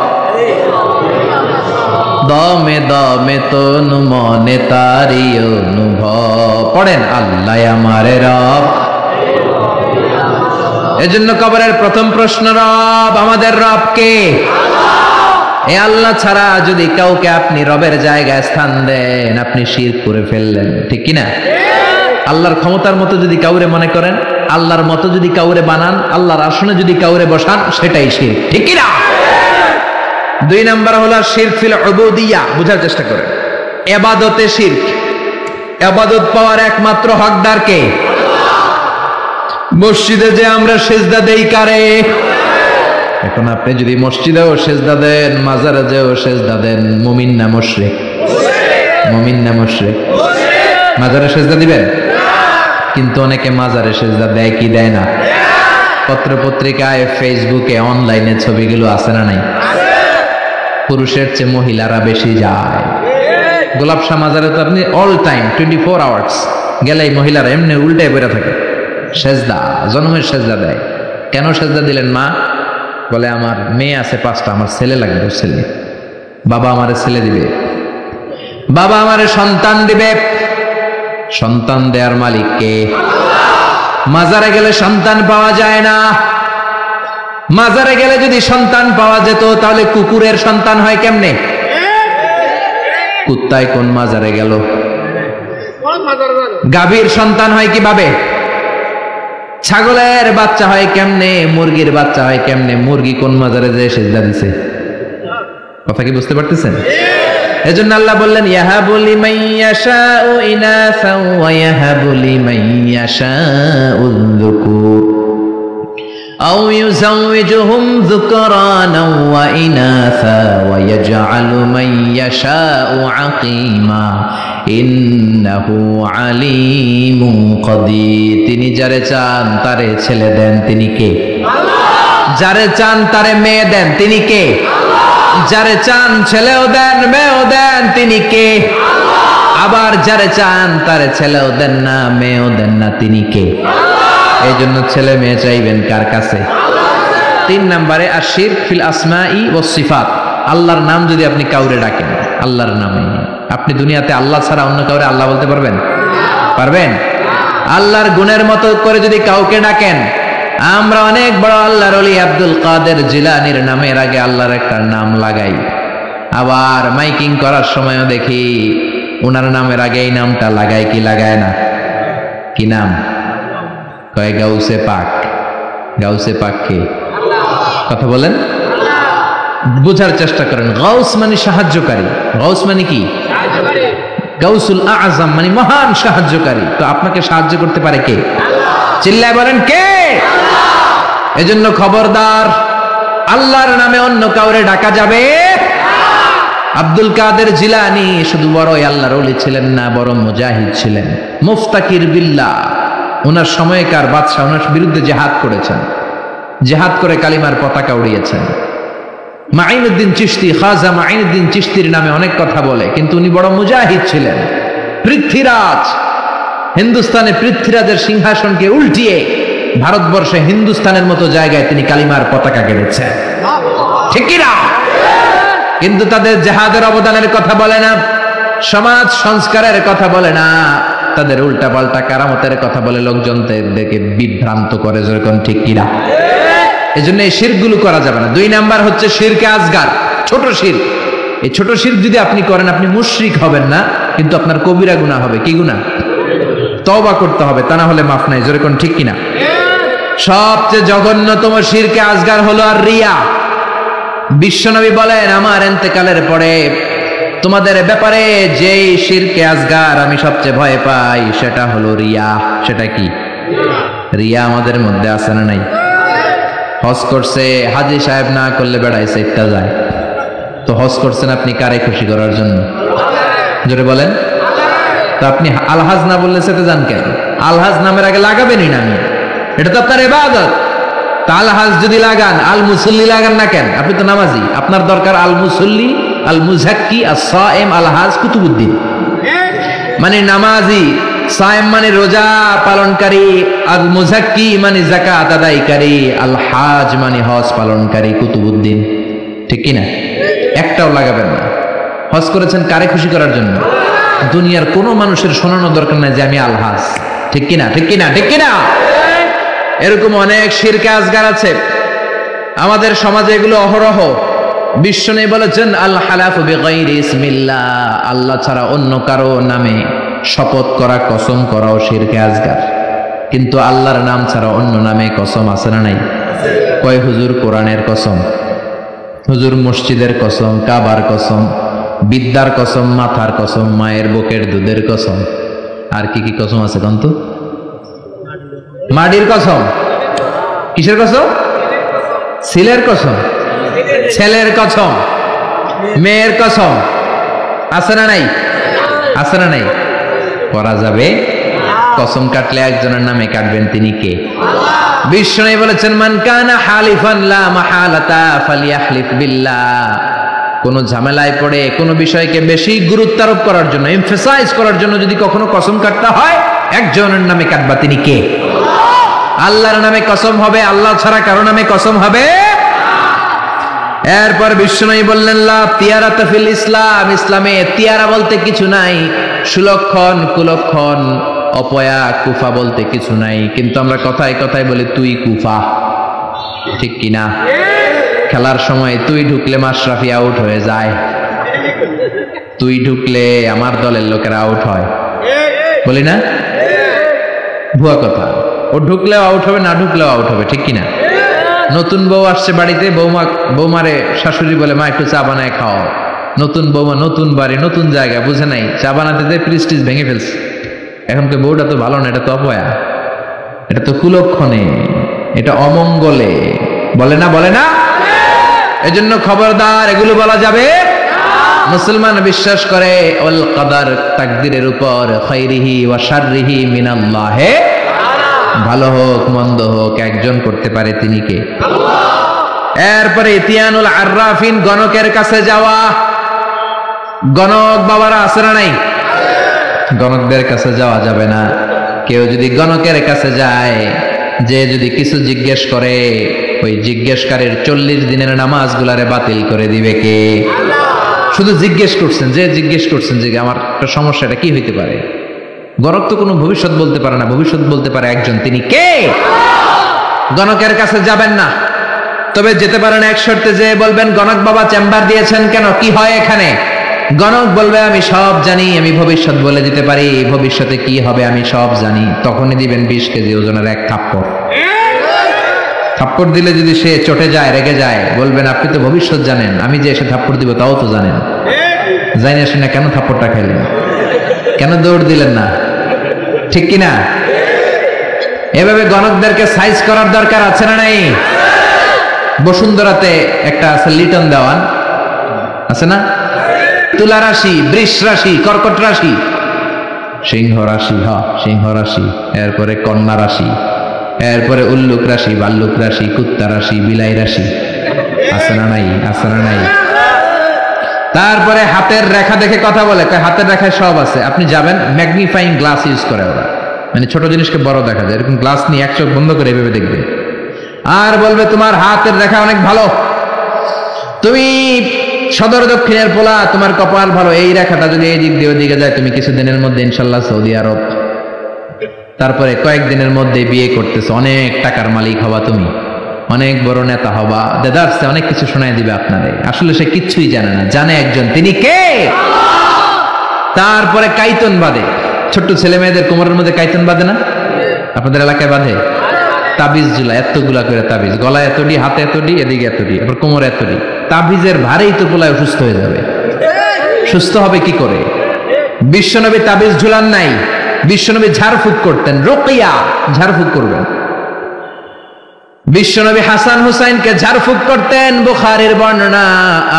Speaker 1: দমে দমে তনু মনে তারি অনুভব, পড়েন আল্লাহ আমারে রব। এজন্য কবরের প্রথম প্রশ্ন রব, আমাদের রব কে? এ আল্লাহ ছাড়া যদি কাউকে আপনি রবের জায়গায় স্থান দেন, আপনি শিরক করে ফেললেন, ঠিক কিনা? আল্লাহর ক্ষমতার মতো যদি কাউরে মনে করেন, আল্লাহর মতো যদি কাউরে বানান, আল্লাহর আসনে যদি কাউরে বসান, সেটাই শিরক, ঠিক কিনা? দুই নাম্বার হলো শিরক ফিল উবুদিয়্যাহ, বুঝার চেষ্টা করেন। ইবাদতে শিরক, ইবাদত পাওয়ার একমাত্র হকদার কে? মসজিদে যে আমরা সেজদা দেই কারে? এখন আপনি যদি মসজিদেও সেজদা দেন, মাজারে যেও সেজদা দেন, মুমিন না মুশরিক? মুমিন না মুশরিক? মাজারে সেজদা দিবেন? কিন্তু অনেকে মাজারে সেজদা দেয় কি দেয় না? পত্র পত্রিকায়, ফেসবুকে, অনলাইনে ছবিগুলো আছে না নাই? পুরুষের চেয়ে মহিলারা বেশি যায়। গোলাপ শাহ মাজারে তো আপনি অল টাইম 24 আওয়ার্স গেলেই মহিলারা এমনি উল্টায় বেড়ে থাকে, সেজদা, জন্মের সেজদা দেয়। কেন সেজদা দিলেন মা? বলে আমার মেয়ে আছে 5টা, আমার ছেলে লাগবে, ছেলে। বাবা আমারে ছেলে দিবে, বাবা আমারে সন্তান দিবে। সন্তান দেয়ার মালিক কে? মাজারে গেলে সন্তান পাওয়া যায় না। মাজারে গেলে যদি সন্তান পাওয়া যেত, তাহলে কুকুরের সন্তান হয় কেমনে? কুত্তায় কোন মাজারে গেল? গাভীর সন্তান হয় কিভাবে? ছাগলের বাচ্চা হয় কেমনে? মুরগির বাচ্চা হয় কেমনে? মুরগি কোন মাজারে যে সেজদা দিছে? কথা কি বুঝতে পারতেছেন? এজন্য আল্লাহ বললেন ইয়াহাবু লিমান ইয়াশাউ ইনাসা ওয়া ইয়াহাবু লিমান ইয়াশাউ যুকুর আও ইউযাওয়িজুহুম যুকরানা ওয়া ইনাসা ওয়া ইয়াজআলু মান ইয়াশাউ আকীমা ইন্নাহু আলীমুন কাদির। তিনি যারে চান তারে ছেলে দেন, তিনি কে? আল্লাহ। যারে চান তারে মেয়ে দেন, তিনি কে? আল্লাহ। যারে চান ছেলেও দেন মেয়েও দেন, তিনি কে? আল্লাহ। আবার যারে চান তারে ছেলেও দেন না মেয়েও দেন না, তিনি কে? আল্লাহ। এই জন্য ছেলে মেয়ে চাইবেন কার কাছে? আল্লাহ। 3 নম্বরে আশ-শিরক ফিল আসমাই ওয়াস সিফাত, আল্লাহর নাম যদি আপনি কাউরে ডাকেন, আল্লাহর নামে, আপনি দুনিয়াতে আল্লাহ ছাড়া অন্য কাউরে আল্লাহ বলতে পারবেন? পারবেন? আল্লাহর গুণের মতো করে যদি কাউকে ডাকেন, আমরা অনেক বড় আল্লাহর ওলি আব্দুল কাদের জিলানীর নামের আগে আল্লাহর একটা নাম লাগাই, আবার মাইকিং করার সময়ও দেখি ওনার নামের আগে এই নামটা লাগায় কি লাগায় না? কি নাম? কয় গাউসে পাক। গাউসে পাক কে? কথা বলেন, বুঝার চেষ্টা করেন। গাউস মানে সাহায্যকারী। গাউস মানে কি? গাউসুল আযম মানে মহান সাহায্যকারী। তো আপনাকে সাহায্য করতে পারে কে? আল্লাহ। চিল্লায় বলেন কে? আল্লাহ। এজন্য খবরদার, আল্লাহর নামে অন্য কাউরে ডাকা যাবে না। আব্দুল কাদের জিলানী শুধু বড়ই আল্লাহর ওলি ছিলেন না, বড় মুজাহিদ ছিলেন, মুফতাকির বিল্লাহ। ওনার সময়কার বাদশা ওনার বিরুদ্ধে জিহাদ করেছেন, জিহাদ করে কালিমার পতাকা উড়িয়েছেন। মাইনুদ্দিন চিশতি, খাজা মাইনুদ্দিন চিশতির নামে অনেক কথা বলে, কিন্তু উনি বড় মুজাহিদ ছিলেন। পৃথ্বীরাজ, হিন্দুস্তানে পৃথ্বীরাজের সিংহাসনকে উল্টিয়ে ভারতবর্ষে হিন্দুস্তানের মতো জায়গায় তিনি কালিমার পতাকা গেড়েছেন, ঠিক কিনা? কিন্তু তাদের জিহাদের অবদানের কথা বলে না, সমাজ সংস্কারের কথা বলে না, তাদের উল্টা পাল্টা কারামতের কথা বলে লোকজনদেরকে বিভ্রান্ত করে, যেরকম, ঠিক কিনা? এজন্য এই শিরকগুলো করা যাবে না। 2 নাম্বার হচ্ছে শিরকে আসগার, ছোট শিরক। এই ছোট শিরক যদি আপনি করেন, আপনি মুশরিক হবেন না, কিন্তু আপনার কবিরা গুনাহ হবে। কি গুনাহ? তওবা করতে হবে, তা না হলে মাফ নাই, যেরকম, ঠিক কিনা? সবচেয়ে জঘন্যতম শিরকে আসগার হলো আর রিয়া। বিশ্বনবী বলেন, আমার ইন্তেকালের পরে তোমাদের ব্যাপারে যেই শিরকে আসগার আমি সবচেয়ে ভয় পাই সেটা হলো রিয়া। সেটা কি? রিয়া আমাদের মধ্যে আছে না নাই? হজ করছে, হাজী সাহেব না করলে বেড়াইছে ইত্যা যায়। তো হজ করছেন আপনি কারে খুশি করার জন্য? জোরে বলেন। তো আপনি আলহাজ না বললে সেটা জান কেন? আলহাজ নামের আগে লাগাবেনই না। আমি এটা তো আপনার ইবাদত। তা আলহাজ যদি লাগান, আল মুসল্লি লাগান না কেন? আপনি তো নামাজি, আপনার দরকার আল মুসল্লি, আল মুজাক্কি, আস-সায়েম, আলহাজ কুতুবুদ্দিন মানে নামাজি, সায়েম মানে রোজা পালনকারী, আল মুজাক্কি মানে যাকাত আদায়কারী, আল হাজ মানে হজ পালনকারী, কুতুবুদ্দিন। ঠিক কি না? একটাও লাগাবেন না। হজ করেছেন কারে খুশি করার জন্য? দুনিয়ার কোনো মানুষের শোনানোর দরকার নাই যে আমি আলহাজ। ঠিক কি না? ঠিক কি না? ঠিক কি না? এরকম অনেক শিরকে আসগার আছে আমাদের সমাজে, এগুলো অহরহ। বিশ্বনবী বলেছেন, আল হালাফু বিগাইরি ইসমিল্লাহ, আল্লাহ ছাড়া অন্য কারো নামে শপথ করা, কসম করাও শিরকে আসগার। কিন্তু আল্লাহর নাম ছাড়া অন্য নামে কসম আছে না নাই? কয় হুজুর কোরআনের কসম, হুজুর মসজিদের কসম, কাবার কসম, বিদ্যার কসম, মাথার কসম, মায়ের বুকের দুধের কসম। আর কি কি কসম আছে কন্ত? মাটির কসম। কিসের কসম? ছেলের কসম, ছেলের কসম, মেয়ের কসম। আছে না নাই? আছে না নাই? করা যাবে। কসম কাটলে একজনের নামে কাটবেন, তিনি কে? বিশ্বনবী বলেছেন, মান কানা হালিফান লা মাহালাতা ফালিয়াহলিফ বিল্লাহ। কোন ঝামেলায় পড়ে কোন বিষয়কে বেশি গুরুত্ব আরোপ করার জন্য, এমফাসাইজ করার জন্য যদি কখনো কসম কাটতে হয়, একজনের নামে কাটবা, তিনি কে? আল্লাহর নামে কসম হবে, আল্লাহ ছাড়া কারো নামে কসম হবে। এরপর বিশ্বনবী বললেন, লা তিয়ারাতা ফিল ইসলাম, ইসলামে তিয়ারা বলতে কিছু নাই, সুলক্ষণ কুলক্ষণ অপয়া কুফা বলতে কিছু নাই। কিন্তু আমরা কথায় কথায় বলি তুই কুফা। ঠিক কিনা? খেলার সময় তুই ঢুকলে মাশরাফি আউট হয়ে যায়, তুই ঢুকলে আমার দলের লোকেরা আউট হয়, বলি না? ভুয়া কথা। ও ঢুকলেও আউট হবে, না ঢুকলেও আউট হবে। ঠিক কিনা? নতুন বউ আসছে বাড়িতে, বৌমারে শাশুড়ি বলে, মা একটু চা বানায় খাও। নতুন বৌমা, নতুন বাড়ি, নতুন জায়গা, বুঝে নাই, চা বানাতে প্রিস্টিজ ভেঙে ফেলছে। এখনকে বউটা তো ভালো না, এটা তো অপয়া, এটা তো কুলক্ষণে, এটা অমঙ্গলে, বলে না? বলে না? এজন্য খবরদার, এগুলো বলা যাবে। মুসলমান বিশ্বাস করে ওয়াল কদর, তাকদীরের উপর, খাইরিহি ওয়া শাররিহি মিনাল্লাহ, ভালো হোক মন্দ হোক একজন করতে পারে, তিনি কে? আল্লাহ। এরপরে ইতিয়ানুল আররাফিন, গণকের কাছে যাওয়া। গণক বাবারা আছে না নাই? গণকদের কাছে যাওয়া যাবে না। কেউ যদি গণকের কাছে যায়, যে যদি কিছু জিজ্ঞেস করে, ওই জিজ্ঞেসকারীর 40 দিনের নামাজগুলারে বাতিল করে দিবে কে? আল্লাহ। শুধু জিজ্ঞেস করছেন, যে জিজ্ঞেস করছেন যে আমার একটা সমস্যাটা কি হইতে পারে। গণক তো কোনো ভবিষ্যৎ বলতে পারে না, ভবিষ্যৎ বলতে পারে একজন, তিনি কে? গণকের কাছে যাবেন না। তবে যেতে পারেন এক শর্তে, যে বলবেন, গণক বাবা চেম্বার দিয়েছেন কেন, কি হয় এখানে? গণক বলবে, আমি সব জানি, আমি ভবিষ্যৎ বলে দিতে পারি, ভবিষ্যতে কি হবে আমি সব জানি। তখনই দিবেন 20 কেজি ওজনের এক থাপ্পড়। থাপ্পড় দিলে যদি সে চটে যায়, রেগে যায়, বলবেন, আপনি তো ভবিষ্যৎ জানেন, আমি যে এসে থাপ্পড় দিব তাও তো জানেন, জানি আসেন না, কেন থাপ্পড়টা খাইলেন, কেন দৌড় দিলেন না? ঠিক কিনা? এভাবে গণকদেরকে সাইজ করার দরকার আছে না নাই? বসুন্ধরাতে একটা আছে লিটন দেওয়ান, আছে না? তুলা রাশি, বৃষ রাশি, কর্কট রাশি, সিংহ রাশি, সিংহ রাশি, এরপরে কন্যা রাশি, এরপরে উল্লুক রাশি, ভাল্লুক রাশি, কুত্তা রাশি, বিলাই রাশি, আছে না নাই? আছে না নাই? তারপরে হাতের রেখা দেখে কথা বলে, হাতের রেখায় সব আছে। আপনি যাবেন, ম্যাগনিফাইং গ্লাস ইউজ করে ওরা, মানে ছোট জিনিসকে বড় দেখা যায়, এরকম গ্লাস নিয়ে এক চোখ বন্ধ করে এভাবে দেখবে, আর বলবে তোমার হাতের রেখা অনেক ভালো, তুমি সদর দক্ষিণের পোলা, তোমার কপাল ভালো, এই রেখাটা যদি এই দিক দিয়ে ওদিকে যায়, তুমি কিছুদিনের মধ্যে ইনশাল্লাহ সৌদি আরব, তারপরে কয়েকদিনের মধ্যে বিয়ে করতেছো, অনেক টাকার মালিক হবা, তুমি অনেক বড় নেতা হবা, দেদারসে অনেক কিছু শোনায় দিবে আপনারে। আসলে সে কিচ্ছুই জানে না, জানে একজন, তিনি কে? তারপরে কাইতন বাঁধে, ছোট্ট ছেলে মেয়েদের কোমরের মধ্যে কাইতন বাঁধে না? আপনাদের এলাকায় বাঁধে? তাবিজ ঝুলা, এতগুলা করে তাবিজ, গলায় এতটি, হাতে এতটি, এদিকে এতটি, আবার কোমরে এতটি, তাবিজের ভারেই তো পোলায় অসুস্থ হয়ে যাবে। সুস্থ হবে কি করে? বিশ্বনবী তাবিজ ঝুলান নাই, বিশ্বনবী ঝাড়ফুঁক করতেন, রুকিয়া ঝাড়ফুঁক করবেন। বিশ্বনবী হাসান হুসাইনকে ঝাড়ফুঁক করতেন। বুখারীর বর্ণনা,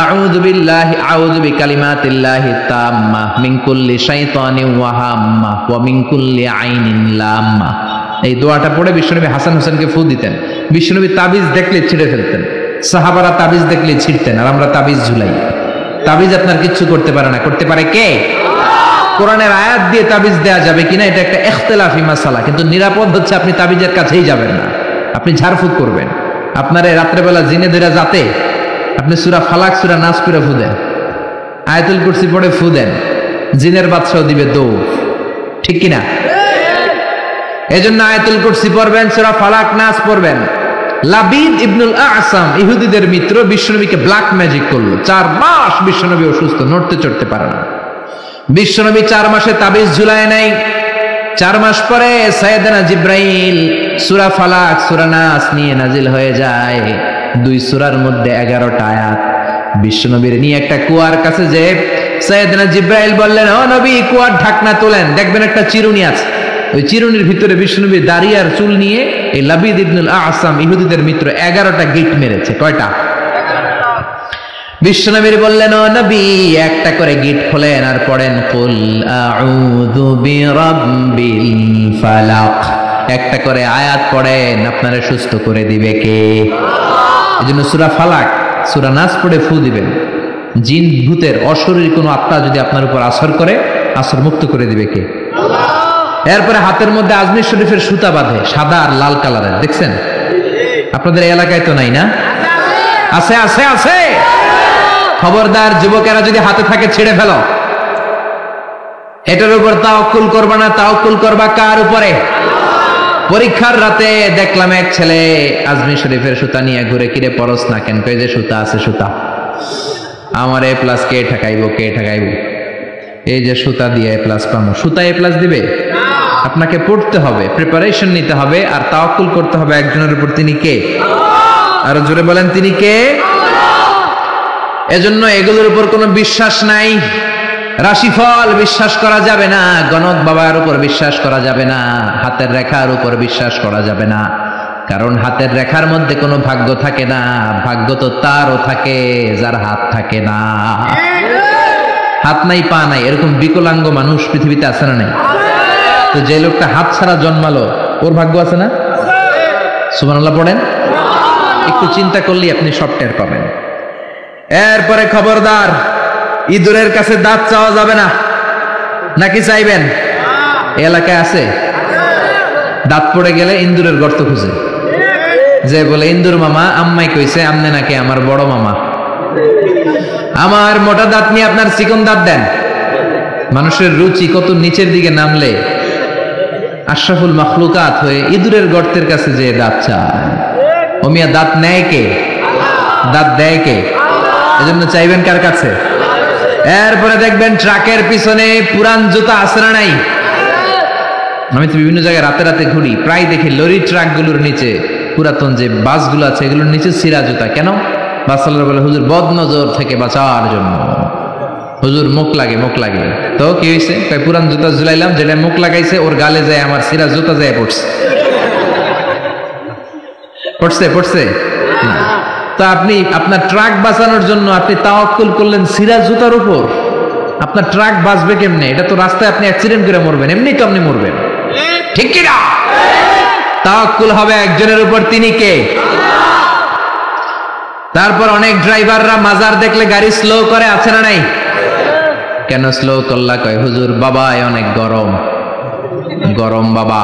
Speaker 1: আউযু বিল্লাহি আউযু বিকালিমাতিল্লাহি তাম্মা মিন কুল্লি শাইতানিন ওয়া হাম্মা ওয়া মিন কুল্লি আইনিন লাম্মা। এই দোয়াটা পড়ে বিশ্বনবী হাসান হুসাইনকে ফু দিতেন। বিশ্বনবী তাবিজ দেখলে ছিঁড়ে ফেলতেন, সাহাবারা তাবিজ দেখলে ছিঁড়তেন, আর আমরা তাবিজ ঝুলাই। তাবিজ আপনার কিচ্ছু করতে পারে না, করতে পারে কে? কোরআনের আয়াত দিয়ে তাবিজ দেয়া যাবে কিনা এটা একটা ইখতিলাফি মাসালা, কিন্তু নিরাপদ হচ্ছে আপনি তাবিজের কাছেই যাবেন না, আপনি ঝাড়ফুঁক করবেন। আপনার রাত্রেবেলা জিনে ধরে যাতে আপনি সূরা ফালাক সূরা নাস পড়ে ফু দেন, আয়াতুল কুরসি পড়ে ফু দেন, জিনের বাদশাও দিবে দৌড়, ঠিক কিনা? এজন্য আয়াতুল কুরসি পড়বেন, সূরা ফালাক নাস পড়বেন। লাবিদ ইবনুল আ'সাম ইহুদিদের মিত্র বিশ্বনবীকে ব্ল্যাক ম্যাজিক করলো। 4 মাস বিশ্বনবী অসুস্থ, নড়তে চড়তে পারে না। বিশ্বনবী 4 মাসে তাবিজ ঝুলায় নাই। 4 মাস পরে সাইয়েদনা জিব্রাইল সূরা ফালাক সূরা নাস নিয়ে নাজিল হয়ে যায়। 2 সূরার মধ্যে 11টা আয়াত। বিশ্বনবীর নিয়ে একটা কুয়ার কাছে যে সাইয়েদনা জিব্রাইল বললেন, ও নবী, কুয়ার ঢাকনা তোলেন, দেখবেন একটা চিরুনি আছে। ওই চিরুনির ভিতরে বিশ্বনবী দাড়ি আর চুল নিয়ে এই লাবিদ ইবনুল আ'সাম ইহুদিদের মিত্র 11টা গিট মেরেছে। কয়টা? বিশ্বনবী বললেন, ও নবী, একটা করে গিট খোলেন আর পড়েন কুল আউযু বিরাব্বিল ফালাক। একটা করে আয়াত পড়েন, আপনারে সুস্থ করে দিবে কে? এজন্য সূরা ফালাক সূরা নাস পড়ে ফু দিবেন। জিন ভূতের অশরীরী কোনো আত্মা যদি আপনার উপর আসর করে, আসর মুক্ত করে দিবে কে? এরপরে হাতের মধ্যে আজমির শরীফের সুতা বাঁধে, সাদা আর লাল কালারের, দেখছেন? আপনাদের এলাকায় তো নাই না? আছে আছে আছে। খবরদার, যুবকেরা যদি হাতে থাকে ছেড়ে ফেলো। এটার উপর তাওয়াক্কুল করবা না, তাওয়াক্কুল করবা কার উপরে? পরীক্ষার রাতে দেখলাম এক ছেলে আজমির শরীফের সুতা নিয়ে ঘুরে, কিরে পরশ না কেন? কই যে সুতা আছে, সুতা আমার A+ কে ঠেকাইবো, কে ঠেকাইবো? এই যে সুতা দিয়ে A+ পাবো। সুতা A+ দিবে? আপনাকে পড়তে হবে, প্রিপারেশন নিতে হবে, আর তাওয়াক্কুল করতে হবে একজনের উপর। তিনি কে? আরো জোরে বলেন, তিনি কে? এজন্য এগুলোর উপর কোনো বিশ্বাস নাই। রাশিফল বিশ্বাস করা যাবে না, গণক বাবার উপর বিশ্বাস করা যাবে না, হাতের রেখার উপর বিশ্বাস করা যাবে না, কারণ হাতের রেখার মধ্যে কোনো ভাগ্য থাকে না। ভাগ্য তো তারও থাকে যার হাত থাকে না। হাত নাই পা নাই এরকম বিকলাঙ্গ মানুষ পৃথিবীতে আছে না নাই? তো যে লোকটা হাত ছাড়া জন্মালো, ওর ভাগ্য আছে না? সুবহানাল্লাহ পড়েন। একটু চিন্তা করলেই আপনি সব টের পাবেন। এরপরে খবরদার, ইঁদুরের কাছে দাঁত চাওয়া যাবে না। নাকি চাইবেন? এলাকায় আছে দাঁত পড়ে গেলে ইন্দুরের গর্ত খুঁজে, যে বলে, ইন্দুর মামা, আম্মাই কইছে আমনে নাকি আমার বড় মামা, আমার মোটা দাঁত নিয়ে আপনার চিকন দাঁত দেন। মানুষের রুচি কত নিচের দিকে নামলে আশরাফুল মাখলুকাত হয়ে ইঁদুরের গর্তের কাছে যে দাঁত চায়। ও মিয়া, দাঁত নেয় কে? দাঁত দেয় কে? এজন্য চাইবেন কার কাছে? এরপরে দেখবেন ট্রাকের পিছনে পুরান জুতা আছে না নাই? আমি তো বিভিন্ন জায়গায় রাতে রাতে ঘুরি, প্রায় দেখি লরি ট্রাকগুলোর নিচে পুরাতন যে বাসগুলো আছে এগুলোর নিচে ছিঁড়া জুতা। কেন? বাসওয়ালারা বলে, হুজুর বদনজর থেকে বাঁচার জন্য, হুজুর মুখ লাগে, মুখ লাগে। তো কি হয়েছে? পুরান জুতা ঝুলাইলাম, যেটা মুখ লাগাইছে ওর গালে যায় আমার ছিঁড়া জুতা যায় পড়ছে। পড়ছে পড়ছে তো আপনি আপনার ট্রাক বাঁচানোর জন্য আপনি তাওয়াক্কুল করলেন ছিঁড়া জুতার উপর। আপনার ট্রাক বাঁচবে কেমনে? এটা তো রাস্তায় আপনি অ্যাক্সিডেন্ট করে মরবেন, এমনি তো আপনি মরবেন, ঠিক কি না? তাওয়াক্কুল হবে একজনের উপর, তিনি কে? তারপর অনেক ড্রাইভাররা মাজার দেখলে গাড়ি স্লো করে, আছে না নাই? কেন স্লো করলা? কয়, হুজুর বাবায় অনেক গরম, গরম বাবা,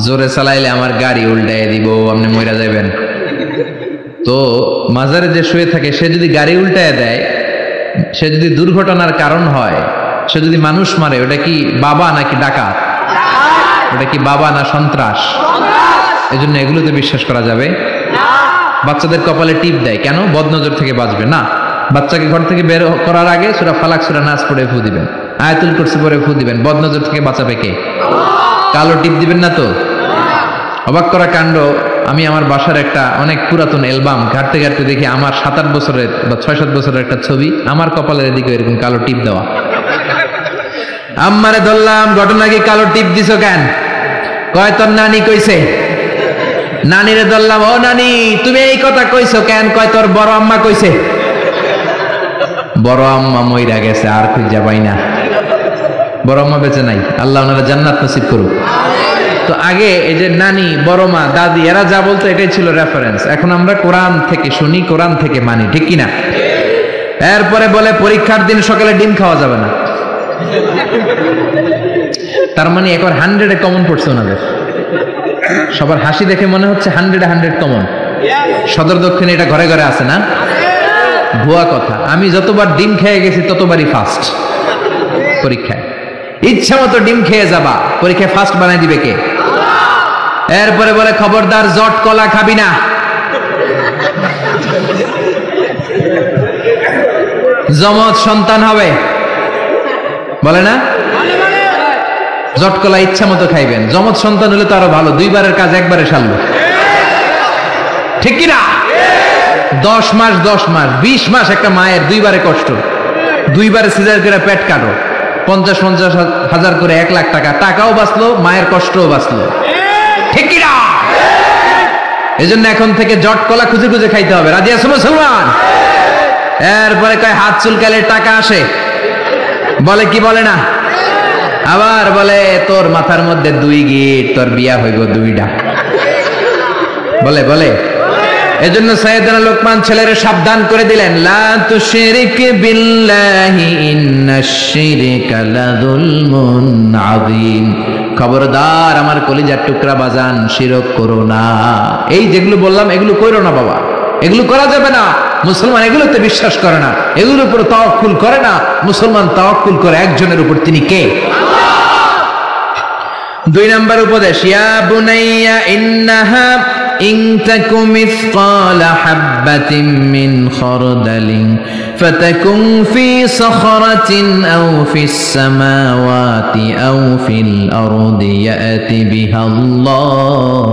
Speaker 1: জোরে চালাইলে আমার গাড়ি উল্টাই দিব, আপনি মইরা যাবেন। তো মাজারে যে শুয়ে থাকে সে যদি গাড়ি উল্টায় দেয়, সে যদি দুর্ঘটনার কারণ হয়, সে যদি মানুষ মারে, ওটা কি বাবা নাকি ডাকাত? ওটা কি বাবা না সন্ত্রাস? এজন্য এগুলোতে বিশ্বাস করা যাবে না। বাচ্চাদের কপালে টিপ দেয় কেন? বদনজর থেকে বাঁচবে না। বাচ্চাকে ঘর থেকে বের করার আগে সূরা ফালাক সূরা নাস পড়ে ফু দিবেন, আয়াতুল কুরসি পড়ে ফু দিবেন। বদনজর থেকে বাঁচাবে কে? কালো টিপ দিবেন না তো। অবাক করা কাণ্ড, আমি আমার বাসার একটা অনেক পুরাতন অ্যালবাম ঘাটতে ঘাটতে দেখি আমার 7-8 বছরের বা 6-7 বছরের একটা ছবি, আমার কপালের এদিকে এরকম কালো টিপ দেওয়া। আম্মারে ধরলাম, ঘটনা কি কালো টিপ দিছো কেন? কয় তোর নানি কইছে। নানিরে ধরলাম, ও নানি তুমি এই কথা কইছো কেন? কয় তোর বড় আম্মা কইছে। বড় আম্মা মইরা গেছে, আর খুঁজা পাই না। বড় আম্মা বেঁচে নাই, আল্লাহ ওনারা জান্নাত নসিব করুক। তো আগে এই যে নানি, বড় মা, দাদি এরা যা বলতো এটাই ছিল রেফারেন্স। এখন আমরা কোরআন থেকে শুনি, কোরআন থেকে মানি, ঠিক কিনা? এরপরে বলে পরীক্ষার দিন সকালে ডিম খাওয়া যাবে না। তার মানে একবার 100-এ কমন পড়ছে ওনাদের। সবার হাসি দেখে মনে হচ্ছে 100-এ 100 কমন। সদর দক্ষিণে এটা ঘরে ঘরে আছে না? ভুয়া কথা। আমি যতবার ডিম খেয়ে গেছি ততবারই ফার্স্ট পরীক্ষায়। ইচ্ছা মতো ডিম খেয়ে যাবা, পরীক্ষায় ফার্স্ট বানাই দিবে কে? এরপরে বলে খবরদার জট কলা খাবি না। জমজ সন্তান হবে বলে না? জট কলা ইচ্ছা মতো খাইবেন। জমজ সন্তান হলে তো আরো ভালো, 2বারের কাজ একবারে সারল, ঠিক কিনা? 10 মাস 20 মাস একটা মায়ের 2বারে কষ্ট, 2বারে সিজার করে পেট কাটো, 50-50 হাজার করে 1 লাখ টাকা, টাকাও বাঁচলো, মায়ের কষ্টও বাঁচলো, ঠিক কিনা? এই জন্য এখন থেকে জট কলা খুঁজে খুঁজে খাইতে হবে। রাজি আছো মুসলমান? এরপরে কয় হাত চুলকালে টাকা আসে, বলে কি বলে না? আবার বলে তোর মাথার মধ্যে 2 গিট, তোর বিয়া হইব 2টা, বলে বলে। এজন্য সাইয়েদনা লোকমান ছেলেরে সাবধান করে দিলেন, লা তুশরিক বিল্লাহি ইন্নাশ শিরকা লাযুলমুন আযীম। খবরদার আমার কলিজার টুকরা বাজান, শিরক করো না। এই যেগুলো বললাম এগুলো কইরো না বাবা, এগুলো করা যাবে না। মুসলমান এগুলোতে বিশ্বাস করে না, এগুলোর উপর তাওয়াক্কুল করে না। মুসলমান তাওয়াক্কুল করে একজনের উপর, তিনি কে? আল্লাহ। 2 নম্বর উপদেশ, ইয়া বুনাইয়া ইন্নাহা ইন তাকু মিসকালা হাববাতিন মিন খারদালিন ফাতাকুন ফি সাখরাতিন আও ফিস সামাওয়াতি আও ফিল আরদি ইয়াতি বিহাল্লাহ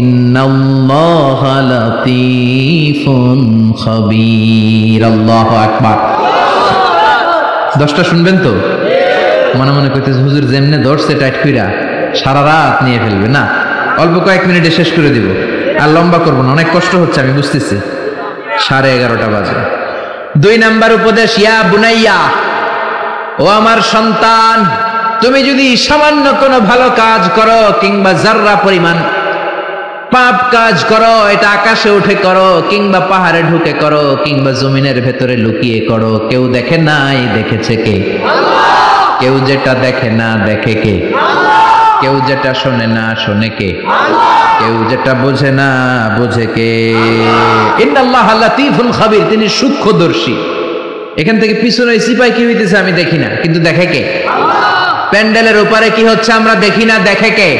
Speaker 1: ইন্নাল্লাহা লাতীফুন খাবীর। আল্লাহু আকবার। 10টা শুনবেন তো? মনে মনে কইতেছে হুজুর যেমনে ধরছে টাইট কইরা সারা রাত নিয়ে ফেলবে না, অল্প কয়েক মিনিটে শেষ করে দিব, আর লম্বা করবো না, অনেক কষ্ট হচ্ছে আমি বুঝতেছি। 11:30 বাজে। 2 নাম্বার উপদেশ, ইয়া বুনাইয়া, ও আমার সন্তান, তুমি যদি সামান্য কোনো ভালো কাজ করো কিংবা যাররা পরিমাণ পাপ কাজ করো, এটা আকাশে উঠে করো কিংবা পাহাড়ে ঢুকে করো কিংবা জমিনের ভেতরে লুকিয়ে করো, কেউ দেখে নাই, দেখেছে কে? কেউ যেটা দেখে না দেখে কে? কেউ যেটা শোনে না শোনে কে? কেউ যেটা বোঝে না বোঝে কে? ইন্নাল্লাহা লাতীফুন খাবীর, তিনি সূক্ষ্মদর্শী। এখান থেকে পিছনে সিপাই কি হইতেছে আমি দেখি না, কিন্তু দেখে কে? প্যান্ডেলের উপরে কি হচ্ছে আমরা দেখি না, দেখে কে?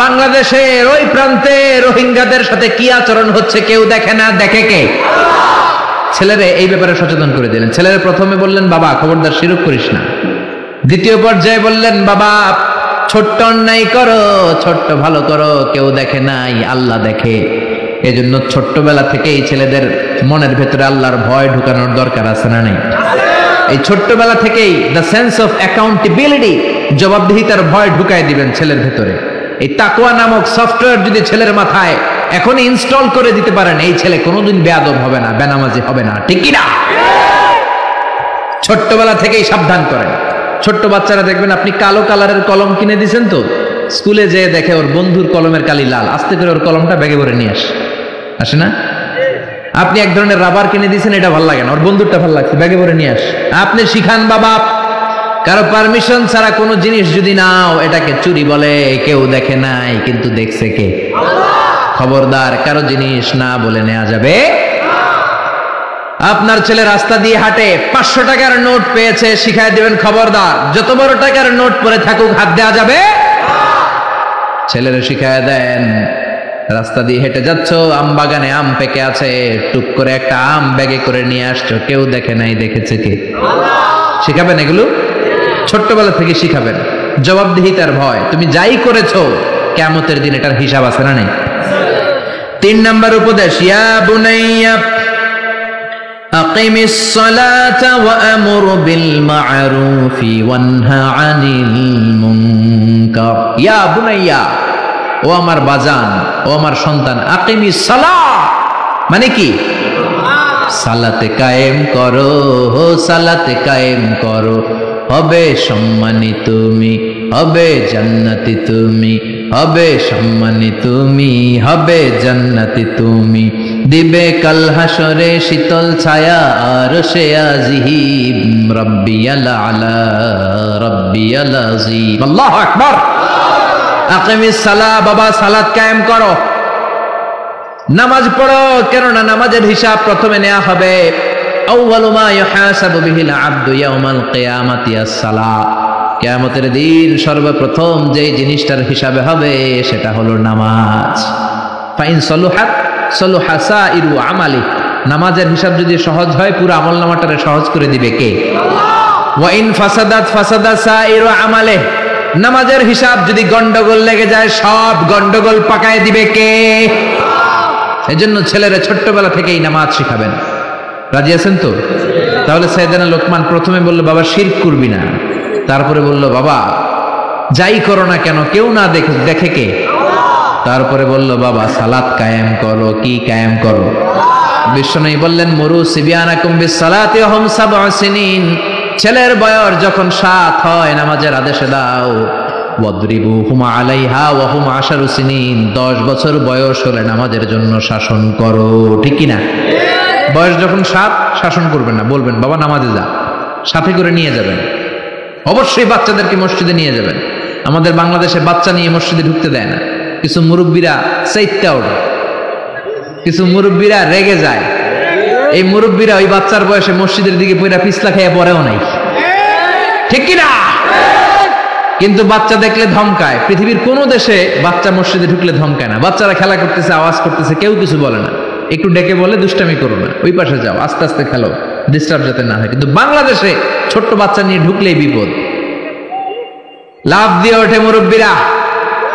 Speaker 1: বাংলাদেশের ওই প্রান্তে রোহিঙ্গাদের সাথে কি আচরণ হচ্ছে কেউ দেখে না, দেখে কে? ছেলেরে এই ব্যাপারে সচেতন করে দিলেন। ছেলেরে প্রথমে বললেন বাবা খবরদার শিরক করিস না। দ্বিতীয় পর্যায়ে বললেন বাবা ছোট্ট অন্যায় করো, ছোট্ট ভালো করো, কেউ দেখে নাই, আল্লাহ দেখে। এজন্য ছোট্টবেলা থেকেই ছেলেদের মনের ভেতরে আল্লাহর ভয় ঢুকানোর দরকার আছে না নেই? এই ছোট্টবেলা থেকেই দ্য সেন্স অফ অ্যাকাউন্টেবিলিটি, জবাবদিহিতার ভয় ঢুকায় দিবেন ছেলের ভেতরে। এই তাকওয়া নামক সফটওয়্যার যদি ছেলের মাথায় এখনই ইনস্টল করে দিতে পারেন, এই ছেলে কোনোদিন বেয়াদব হবে না, বেনামাজি হবে না, ঠিক কি না? ছোট্টবেলা থেকেই সাবধান করেন। ছোট্ট বাচ্চারা দেখবেন আপনি কালো কালারের কলম কিনে দিয়েছেন, তো স্কুলে যেয়ে দেখে ওর বন্ধুর কলমের কালি লাল, আস্তে করে ওর কলমটা ব্যাগে ভরে নিয়ে আসে না? আপনি এক ধরনের রাবার কিনে দিয়েছেন, এটা ভালো লাগে না, ওর বন্ধুরটা ভালো লাগছে, ব্যাগে ভরে নিয়ে আপনি শিখান বাবা কারো পারমিশন ছাড়া কোনো জিনিস যদি নাও এটাকে চুরি বলে, কেউ দেখে নাই কিন্তু দেখছে কে? খবরদার কারো জিনিস না বলে নেওয়া যাবে। আপনার ছেলে রাস্তা দিয়ে হাঁটে, 500 টাকার নোট পেয়েছে, শিখাই দিবেন খবরদার যত বড় টাকার নোট পরে থাকুক হাত দেওয়া যাবে। ছেলেরা শিখাই দেন রাস্তা দিয়ে হেঁটে যাচ্ছ, আম বাগানে আম পেকে আছে, টুক করে একটা আম ব্যাগে করে নিয়ে আসছো, কেউ দেখে নাই, দেখেছে কে? শিখাবেন এগুলো ছোট্টবেলা থেকে শিখাবেন। জবাবদিহিতার ভয়, তুমি যাই করেছো কিয়ামতের দিন এটার হিসাব আছে না নেই? তিন নম্বর উপদেশ, ইয়া বুনাইয়া আকিমিস সালাতা ওয়া আমুর বিল মা'রুফি ওয়ানহা আনিল মুনকার। ইয়া বুনাইয়া, ও আমার বাজান, ও আমার সন্তান, আকিমিস সালাহ মানে কি? সালাতে কায়েম করো, সালাতে কায়েম করো, হবে সম্মানী তুমি, হবে জান্নাতি তুমি, হবে সম্মানী তুমি, হবে জান্নাতি তুমি, দিবে কাল হাসরে শীতল ছায়া আরশে আজিম, রাব্বিয়াল আলা রাব্বিয়াল আযীম। আল্লাহু আকবার। আকিমিস সালাহ, বাবা সালাত কায়েম করো, নামাজ পড়ো, কেননা নামাজের হিসাব প্রথমে নেওয়া হবে। আউয়ালু মা ইউহাসাবু বিহিল আবদু ইয়াউমাল কিয়ামাতি আস-সালাহ। কিয়ামতের দিন সর্বপ্রথম যে জিনিসটার হিসাবে হবে সেটা হলো নামাজ। ফাইন সলুহাত সলুহা সাইরু আমালি। নামাজের হিসাব যদি সহজ হয় পুরো আমলনামাটারে সহজ করে দিবে কে? আল্লাহ। ওয়া ইন ফাসাদাত ফাসাদা সাইরু আমালি। নামাজের হিসাব যদি গন্ডগোল লেগে যায় সব গন্ডগোল পাকায় দিবে কে? এজন্য ছেলেরা ছোট্টবেলা থেকেই নামাজ শিখাবেন। রাজি আছেন তো? তাহলে সাইয়েদনা লোকমান প্রথমে বলল, বাবা শিরক করবি না। তারপরে বলল, বাবা যাই করো না কেন কেউ না দেখে কে? তারপরে বলল, বাবা সালাত কায়েম করো। কি কায়েম করো? বিশ্বনবী বললেন, মুরু সিবিয়ানাকুম বিস-সালাতি ওয়া হুম সাব'ু সিনিন। ছেলের বয়স যখন 7 হয় নামাজের আদেশে দাও। ওয়াদরিবুহুম আলাইহা ওয়া হুম 10 সিনিন। 10 বছর বয়স হলে নামাজের জন্য শাসন করো। ঠিক কি না? বয়স যখন 7 শাসন করবেন না, বলবেন বাবা নামাজে যা, সাথে করে নিয়ে যাবেন। অবশ্যই বাচ্চাদেরকে মসজিদে নিয়ে যাবেন। আমাদের বাংলাদেশে বাচ্চা নিয়ে মসজিদে ঢুকতে দেয় না। কিছু মুরব্বীরা চাইতে ওঠে, কিছু মুরব্বীরা রেগে যায়। এই মুরব্বীরা ওই বাচ্চার বয়সে মসজিদের দিকে পয়রা পিছলা খাইয়া পড়েও নাই। ঠিক কি না? কিন্তু বাচ্চা দেখলে ধমকায়। পৃথিবীর কোন দেশে বাচ্চা মসজিদে ঢুকলে ধমকায় না। বাচ্চারা খেলা করতেছে, আওয়াজ করতেছে, কেউ কিছু বলে না। একটু ডেকে বলে দুষ্টামি করো না, ওই পাশে যাও, আস্তে আস্তে খেলো, ডিস্টার্ব যাতে না হয়। কিন্তু বাংলাদেশে ছোট্ট বাচ্চা নিয়ে ঢুকলেই বিপদ। লাফ দিয়ে ওঠে মুরব্বীরা।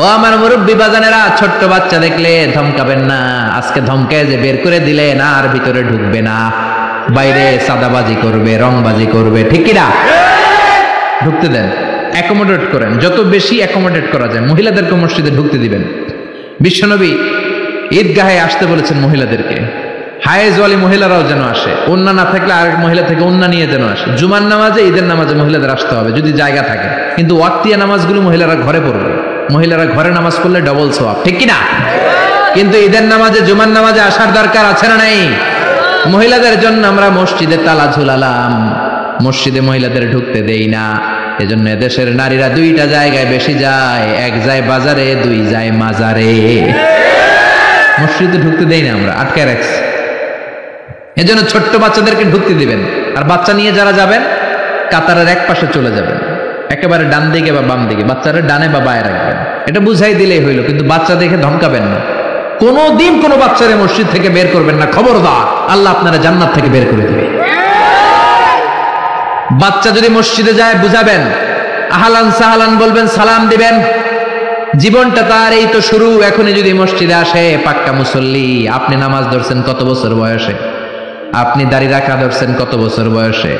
Speaker 1: ও আমার মুরব্বী বাজানেরা, ছোট্ট বাচ্চা দেখলে ধমকাবেন না। আজকে ধমকায় যে বের করে দিলে না, আর ভিতরে ঢুকবে না, বাইরে সাদাবাজি করবে, রংবাজি করবে। ঠিক কিনা? ঢুকতে দেন, অ্যাকোমোডেট করেন, যত বেশি অ্যাকোমোডেট করা যায়। মহিলাদেরকে মসজিদে ঢুকতে দিবেন। বিশ্বনবী ঈদগাহে আসতে বলেছেন মহিলাদেরকে। হায়েজওয়ালি মহিলারাও যেন আসে, ওন্না না থাকলে আরেক মহিলা থেকে ওন্না নিয়ে যেন আসে। জুমার নামাজে, ঈদের নামাজে মহিলাদের আসতে হবে যদি জায়গা থাকে। কিন্তু ওয়াক্তিয়া নামাজগুলো মহিলারা ঘরে পড়বে। মহিলারা ঘরে নামাজ পড়লে ডবল সওয়াব। ঠিক কিনা? কিন্তু ঈদের নামাজে, জুমার নামাজে আসার দরকার আছে না নাই? মহিলাদের জন্য আমরা মসজিদে তালা ঝুলালাম, মসজিদে মহিলাদের ঢুকতে দেই না। এজন্য দেশের নারীরা 2টা জায়গায় বেশি যায়, এক যায় বাজারে, 2 যায় মাজারে। মসজিদে ঢুকতে দেই না, আমরা আটকায় রাখছি। এজন্য ছোট্ট বাচ্চাদেরকে ঢুকতে দিবেন। আর বাচ্চা নিয়ে যারা যাবেন কাতারের এক পাশে চলে যাবেন, একেবারে ডান দিকে বা বাম দিকে। বাচ্চারা ডানে বা বায়ে রাখবেন, এটা বুঝাই দিলেই হইল। কিন্তু বাচ্চা দেখে ধমকাবেন না। কোনোদিন কোনো বাচ্চারে মসজিদ থেকে বের করবেন না, খবরদার, আল্লাহ আপনারা জান্নাত থেকে বের করে দিবে। বাচ্চা যদি মসজিদে যায় বুঝাবেন, আহলান সাহলান বলবেন, সালাম দিবেন। জীবনটা তার এই তো শুরু। এখনই যদি মসজিদে আসে পাক্কা মুসল্লি। আপনি নামাজ ধরছেন কত বছর বয়সে? আপনি দাড়ি রাখা ধরছেন কত বছর বয়সে?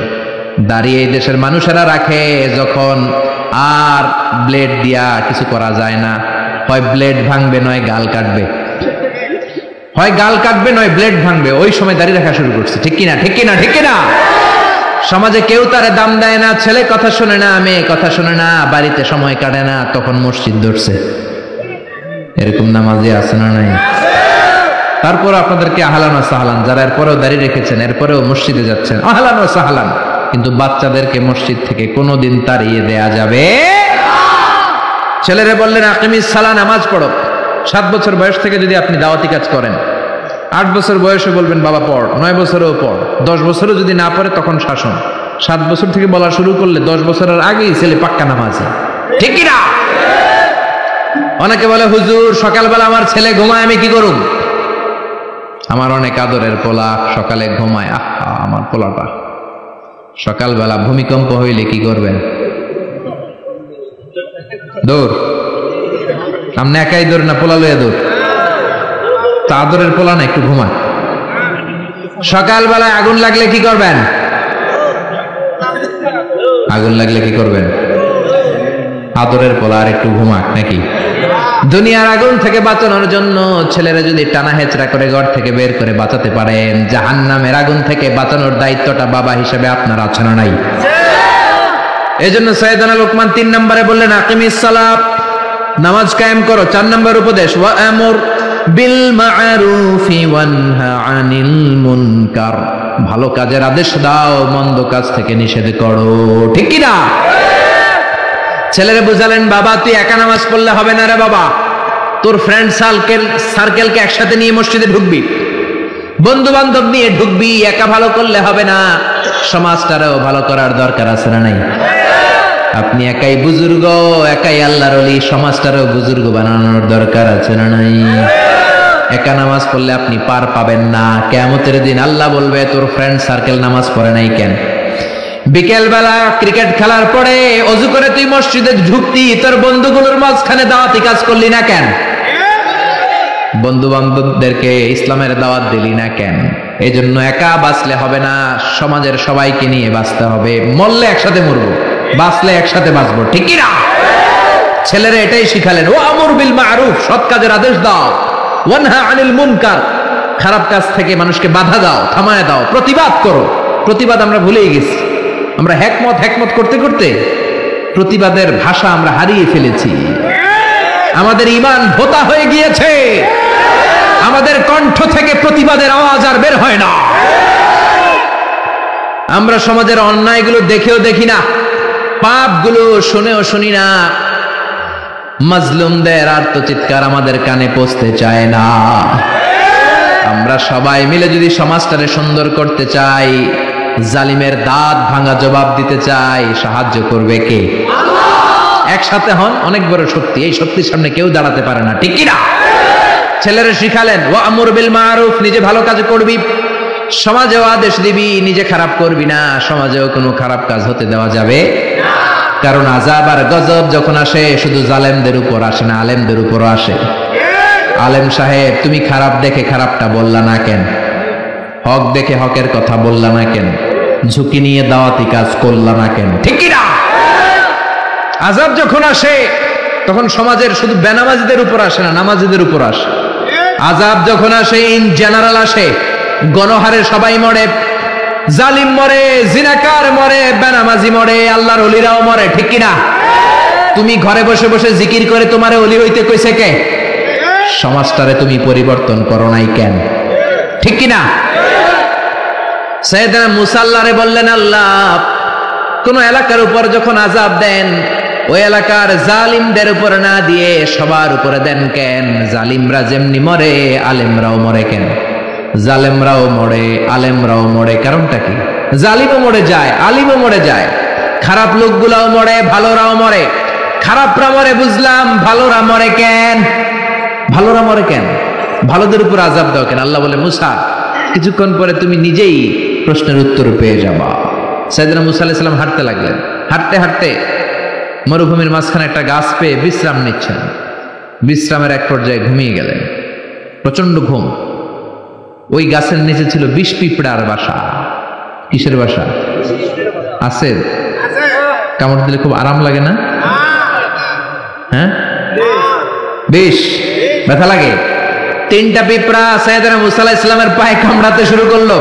Speaker 1: দাড়ি এই দেশের মানুষেরা রাখে যখন আর ব্লেড দিয়া কিছু করা যায় না। হয় ব্লেড ভাঙবে, নয় গাল কাটবে। হয় গাল কাটবে, নয় ব্লেড ভাঙবে। ওই সময় দাড়ি রাখা শুরু করছে। ঠিক কিনা? ঠিক কিনা? ঠিক কিনা? সমাজে কেউ তারে দাম দেয় না, ছেলে কথা শোনে না, মেয়ে কথা শোনে না, বাড়িতে সময় কাটে না, তখন মসজিদ ধরছে। এরকম নামাজি আছে না নাই? তারপর আপনাদেরকে আহলান ও সাহলান, যারা এরপরেও দাঁড়িয়ে রেখেছেন, এরপরেও মসজিদে যাচ্ছেন, আহলান ও সাহলান। কিন্তু বাচ্চাদেরকে মসজিদ থেকে কোনোদিন তাড়িয়ে দেয়া যাবে। ছেলেরে বললেন আকিমিস সালাহ, নামাজ পড়ো। 7 বছর বয়স থেকে যদি আপনি দাওয়াতি কাজ করেন, 8 বছর বয়সে বলবেন বাবা পড়, 9 বছরেও পড়, 10 বছরও যদি না পড়ে তখন শাসন। 7 বছর থেকে বলা শুরু করলে 10 বছরের আগেই ছেলে পাক্কা নামাজি। ঠিক কিনা? অনেকে বলে হুজুর সকালবেলা আমার ছেলে ঘুমায়, আমি কি করুম? আমার অনেক আদরের পোলা সকালে ঘুমায়। আমার পোলাটা সকালবেলা ভূমিকম্প হইলে কি করবেন? দৌড়। সামনে একাই দৌড় না পোলা লইয়া দৌড়? তো আদরের পোলা না, একটু ঘুমান। সকালবেলায় আগুন লাগলে কি করবেন? আগুন লাগলে কি করবেন? আদরের পোলা আর একটু ঘুমাক নাকি? দুনিয়ার আগুন থেকে বাঁচানোর জন্য ছেলেরা যদি টানা হেচড়া করে ঘর থেকে বের করে বাঁচাতে পারেন, জাহান্নামের আগুন থেকে বাঁচানোর দায়িত্বটা বাবা হিসেবে আপনার আছে না নাই? এজন্য সাইয়েদনা লোকমান 3 নম্বরে বললেন আকিমিস সালাত, নামাজ কায়েম করো। 4 নম্বর উপদেশ ওয়া আমর বিল মা'রুফি ওয়ানহা আনিল মুনকার, ভালো কাজের আদেশ দাও, মন্দ কাজ থেকে নিষেধ করো। ঠিক কি না? ছেলেরে বুঝালেন, বাবা তুই একা নামাজ পড়লে হবে না রে বাবা, তোর ফ্রেন্ড সার্কেলকে একসাথে নিয়ে মসজিদে ঢুকবি, বন্ধু বান্ধব নিয়ে ঢুকবি, একা ভালো করলে হবে না, সমাজটারও ভালো করার দরকার আছে না নাই? আপনি একাই বুজুর্গ, একাই আল্লাহর ওলি, সমাজটারও বুজুর্গ বানানোর দরকার আছে না নাই? একা নামাজ পড়লে আপনি পার পাবেন না। কিয়ামতের দিন আল্লাহ বলবে তোর ফ্রেন্ড সার্কেল নামাজ পড়ে নাই কেন? বিকেল বেলা ক্রিকেট খেলার পরে অজু করে তুই মসজিদে ঢুকতি, তোর বন্ধুগুলোর মাঝখানে দাওয়াতি কাজ করলি না কেন? বন্ধু বান্ধবদেরকে ইসলামের দাওয়াত দিলি না কেন? এই জন্য একা বাঁচলে হবে না, সমাজের সবাইকে নিয়ে বাঁচতে হবে। মরলে একসাথে মরবো, বাঁচলে একসাথে বাঁচবো। ঠিক কি না? ছেলেরা এটাই শিখালেন, ও আমর বিল মারুফ, সৎ কাজের আদেশ দাও, ওয়ানহা আনিল মুনকার, খারাপ কাজ থেকে মানুষকে বাধা দাও, থামায় দাও, প্রতিবাদ করো। প্রতিবাদ আমরা ভুলেই গেছি। আমরা হেকমত করতে করতে প্রতিবাদের ভাষা আমরা হারিয়ে ফেলেছি। আমাদের ঈমান ভোতা হয়ে গিয়েছে, আমাদের কণ্ঠ থেকে প্রতিবাদের আওয়াজ আর বের হয় না। আমরা সমাজের অন্যায়গুলো দেখেও দেখি না, পাপগুলো শুনেও শুনি না, মাজলুমদের আর্তচিৎকার আমাদের কানে পৌঁছতে চায় না। আমরা সবাই মিলে যদি সমাজটারে সুন্দর করতে চাই, জালিমের দাঁত ভাঙা জবাব দিতে চাই, সাহায্য করবে কে? একসাথে হন, অনেক বড় শক্তি, এই শক্তির সামনে কেউ দাঁড়াতে পারে না। ঠিক কি না? ছেলেরা শিখালেন ওয়া আমর বিল মারুফ, নিজে ভালো কাজ করবি, সমাজেও আদেশ দিবি, নিজে খারাপ করবি না, সমাজেও কোনো খারাপ কাজ হতে দেওয়া যাবে না। কারণ আযাব আর গজব যখন আসে শুধু জালেমদের উপর আসে না, আলেমদের উপরও আসে। আলেম সাহেব তুমি খারাপ দেখে খারাপটা বললা না কেন? হক দেখে হকের কথা বললা না কেন? ঝুঁকি নিয়ে দাওয়াতি কাজ করলা না কেন? ঠিক কি না? আযাব যখন আসে তখন সমাজের শুধু বেনামাজিদের উপর আসে না, নামাজিদের উপর আসে। আযাব যখন আসে ইন জেনারেল আসে, গণহারে সবাই মরে, জালিম মরে, জিনাকার মরে, বেনামাজি মরে, আল্লাহর ওলিরাও মরে। ঠিক কি না? তুমি ঘরে বসে বসে জিকির করে তোমারে ওলি হইতে কইছে কে? সমাজটারে তুমি পরিবর্তন করো নাই কেন? ঠিক কি না? সাইয়েদনা মুসা আল্লাহরে বললেন, আল্লাহ কোন এলাকার উপর যখন আযাব দেন, ওই এলাকার জালিমদের উপর না দিয়ে সবার উপরে দেন কেন? জালিমরা যেমনি মরে, আলেমরাও মরে কেন? জালেমরাও মরে, আলেমরাও মরে, কারণটা কি? জালিমও মরে যায়, আলিমও মরে যায়, খারাপ লোকগুলাও মরে, ভালোরাও মরে। খারাপরা মরে বুঝলাম, ভালোরা মরে কেন? ভালোরা মরে কেন? ভালোদের উপর আযাব দাও কেন? আল্লাহ বলে, মুসা কিছুক্ষণ পরে তুমি নিজেই প্রশ্নের উত্তর পেয়ে যাবা। সাইয়েদনা মুসা আলাইহিস সালাম হাঁটতে লাগলেন, হাঁটতে হাঁটতে মরুভূমির মাঝখানে একটা গাছ পেয়ে বিশ্রাম নিচ্ছেন। বিশ্রামের এক পর্যায়ে ঘুমিয়ে গেলেন, প্রচন্ড ঘুম। ওই গাছের নিচে ছিল বিষ পিঁপড়ার বাসা। কিসের বাসা? আছে? কামড় দিলে খুব আরাম লাগে না? হ্যাঁ, বিষ ব্যথা লাগে। 3টা পিঁপড়া সাইয়েদনা মুসা আলাইহিস সালামের পায়ে কামড়াতে শুরু করলো।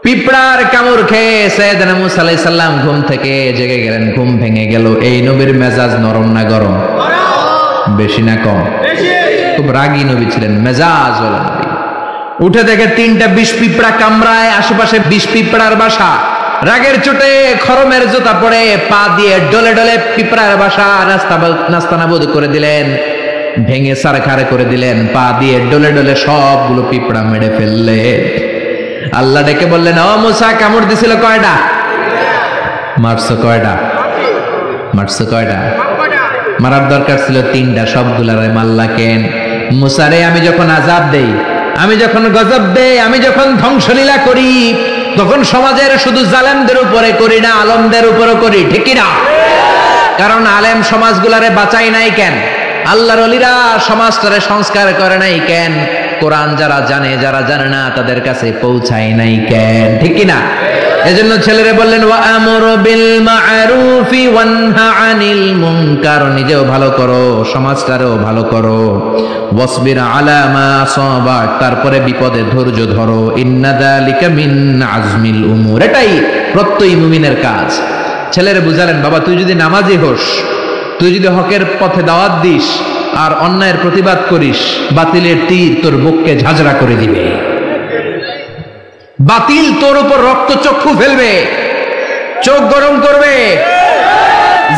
Speaker 1: পিঁপড়ার কামড় খেয়ে সাইয়েদনা মুসা আলাইহিস সালাম ঘুম থেকে জেগে গেলেন, ঘুম ভেঙে গেল। এই নবীর মেজাজ নরম না গরম? বেশি না কম? খুব রাগী নবী ছিলেন, মেজাজ ওয়ালা নবী। উঠে দেখে 3টা বিষ পিঁপড়া কামড়ায়, আশেপাশে বিষ পিঁপড়ার বাসা। রাগের চোটে খরমের জুতা পরে পা দিয়ে ডলে ডলে পিঁপড়ার বাসা নাস্তানাবুদ করে দিলেন, ভেঙে সারখার করে দিলেন। পা দিয়ে ডলে ডলে সবগুলো পিঁপড়া মেরে ফেললেন। আল্লাহ ডেকে বললেন, ও মুসা কামড় দিছিল কয়টা? মারছো কয়টা? মারছো কয়টা? মারার দরকার ছিল 3টা, সবগুলারে মারলা কেন? মুসা রে, আমি যখন আযাব দেই, আমি যখন গজব দেই, আমি যখন ধ্বংসলীলা করি, তখন সমাজের শুধু জালেমদের উপরে করি না, আলেমদের উপরও করি। ঠিক কি না? কারণ আলেম সমাজগুলারে বাঁচাই নাই কেন? আল্লাহর ওলিরা সমাজটারে সংস্কার করে নাই কেন? কোরআন যারা জানে না তাদের কাছে পৌঁছায় নাই কেন? ঠিক কি না? এজন্য ছেলেরে বললেন ওয়া'আমুরু বিল মা'রুফি ওয়ানহা আনিল মুনকার, নিজেও ভালো করো, সমাজটারেও ভালো করো। ওয়াসবির আলা মা আসাবাক, তারপরে বিপদে ধৈর্য ধরো। ইন্না যালিকা মিন আজমিল উমুর, এটাই প্রত্যয়ী মুমিনের কাজ। ছেলেরে বুঝালেন, বাবা তুই যদি নামাজি হোস, তুই যদি হকের পথে দাওয়াত দিস আর অন্যায়ের প্রতিবাদ করিস, বাতিলের তীর তোর বুককে ঝাঁঝরা করে দিবে। বাতিল তোর উপর রক্তচক্ষু ফেলবে, চোখ গরম করবে,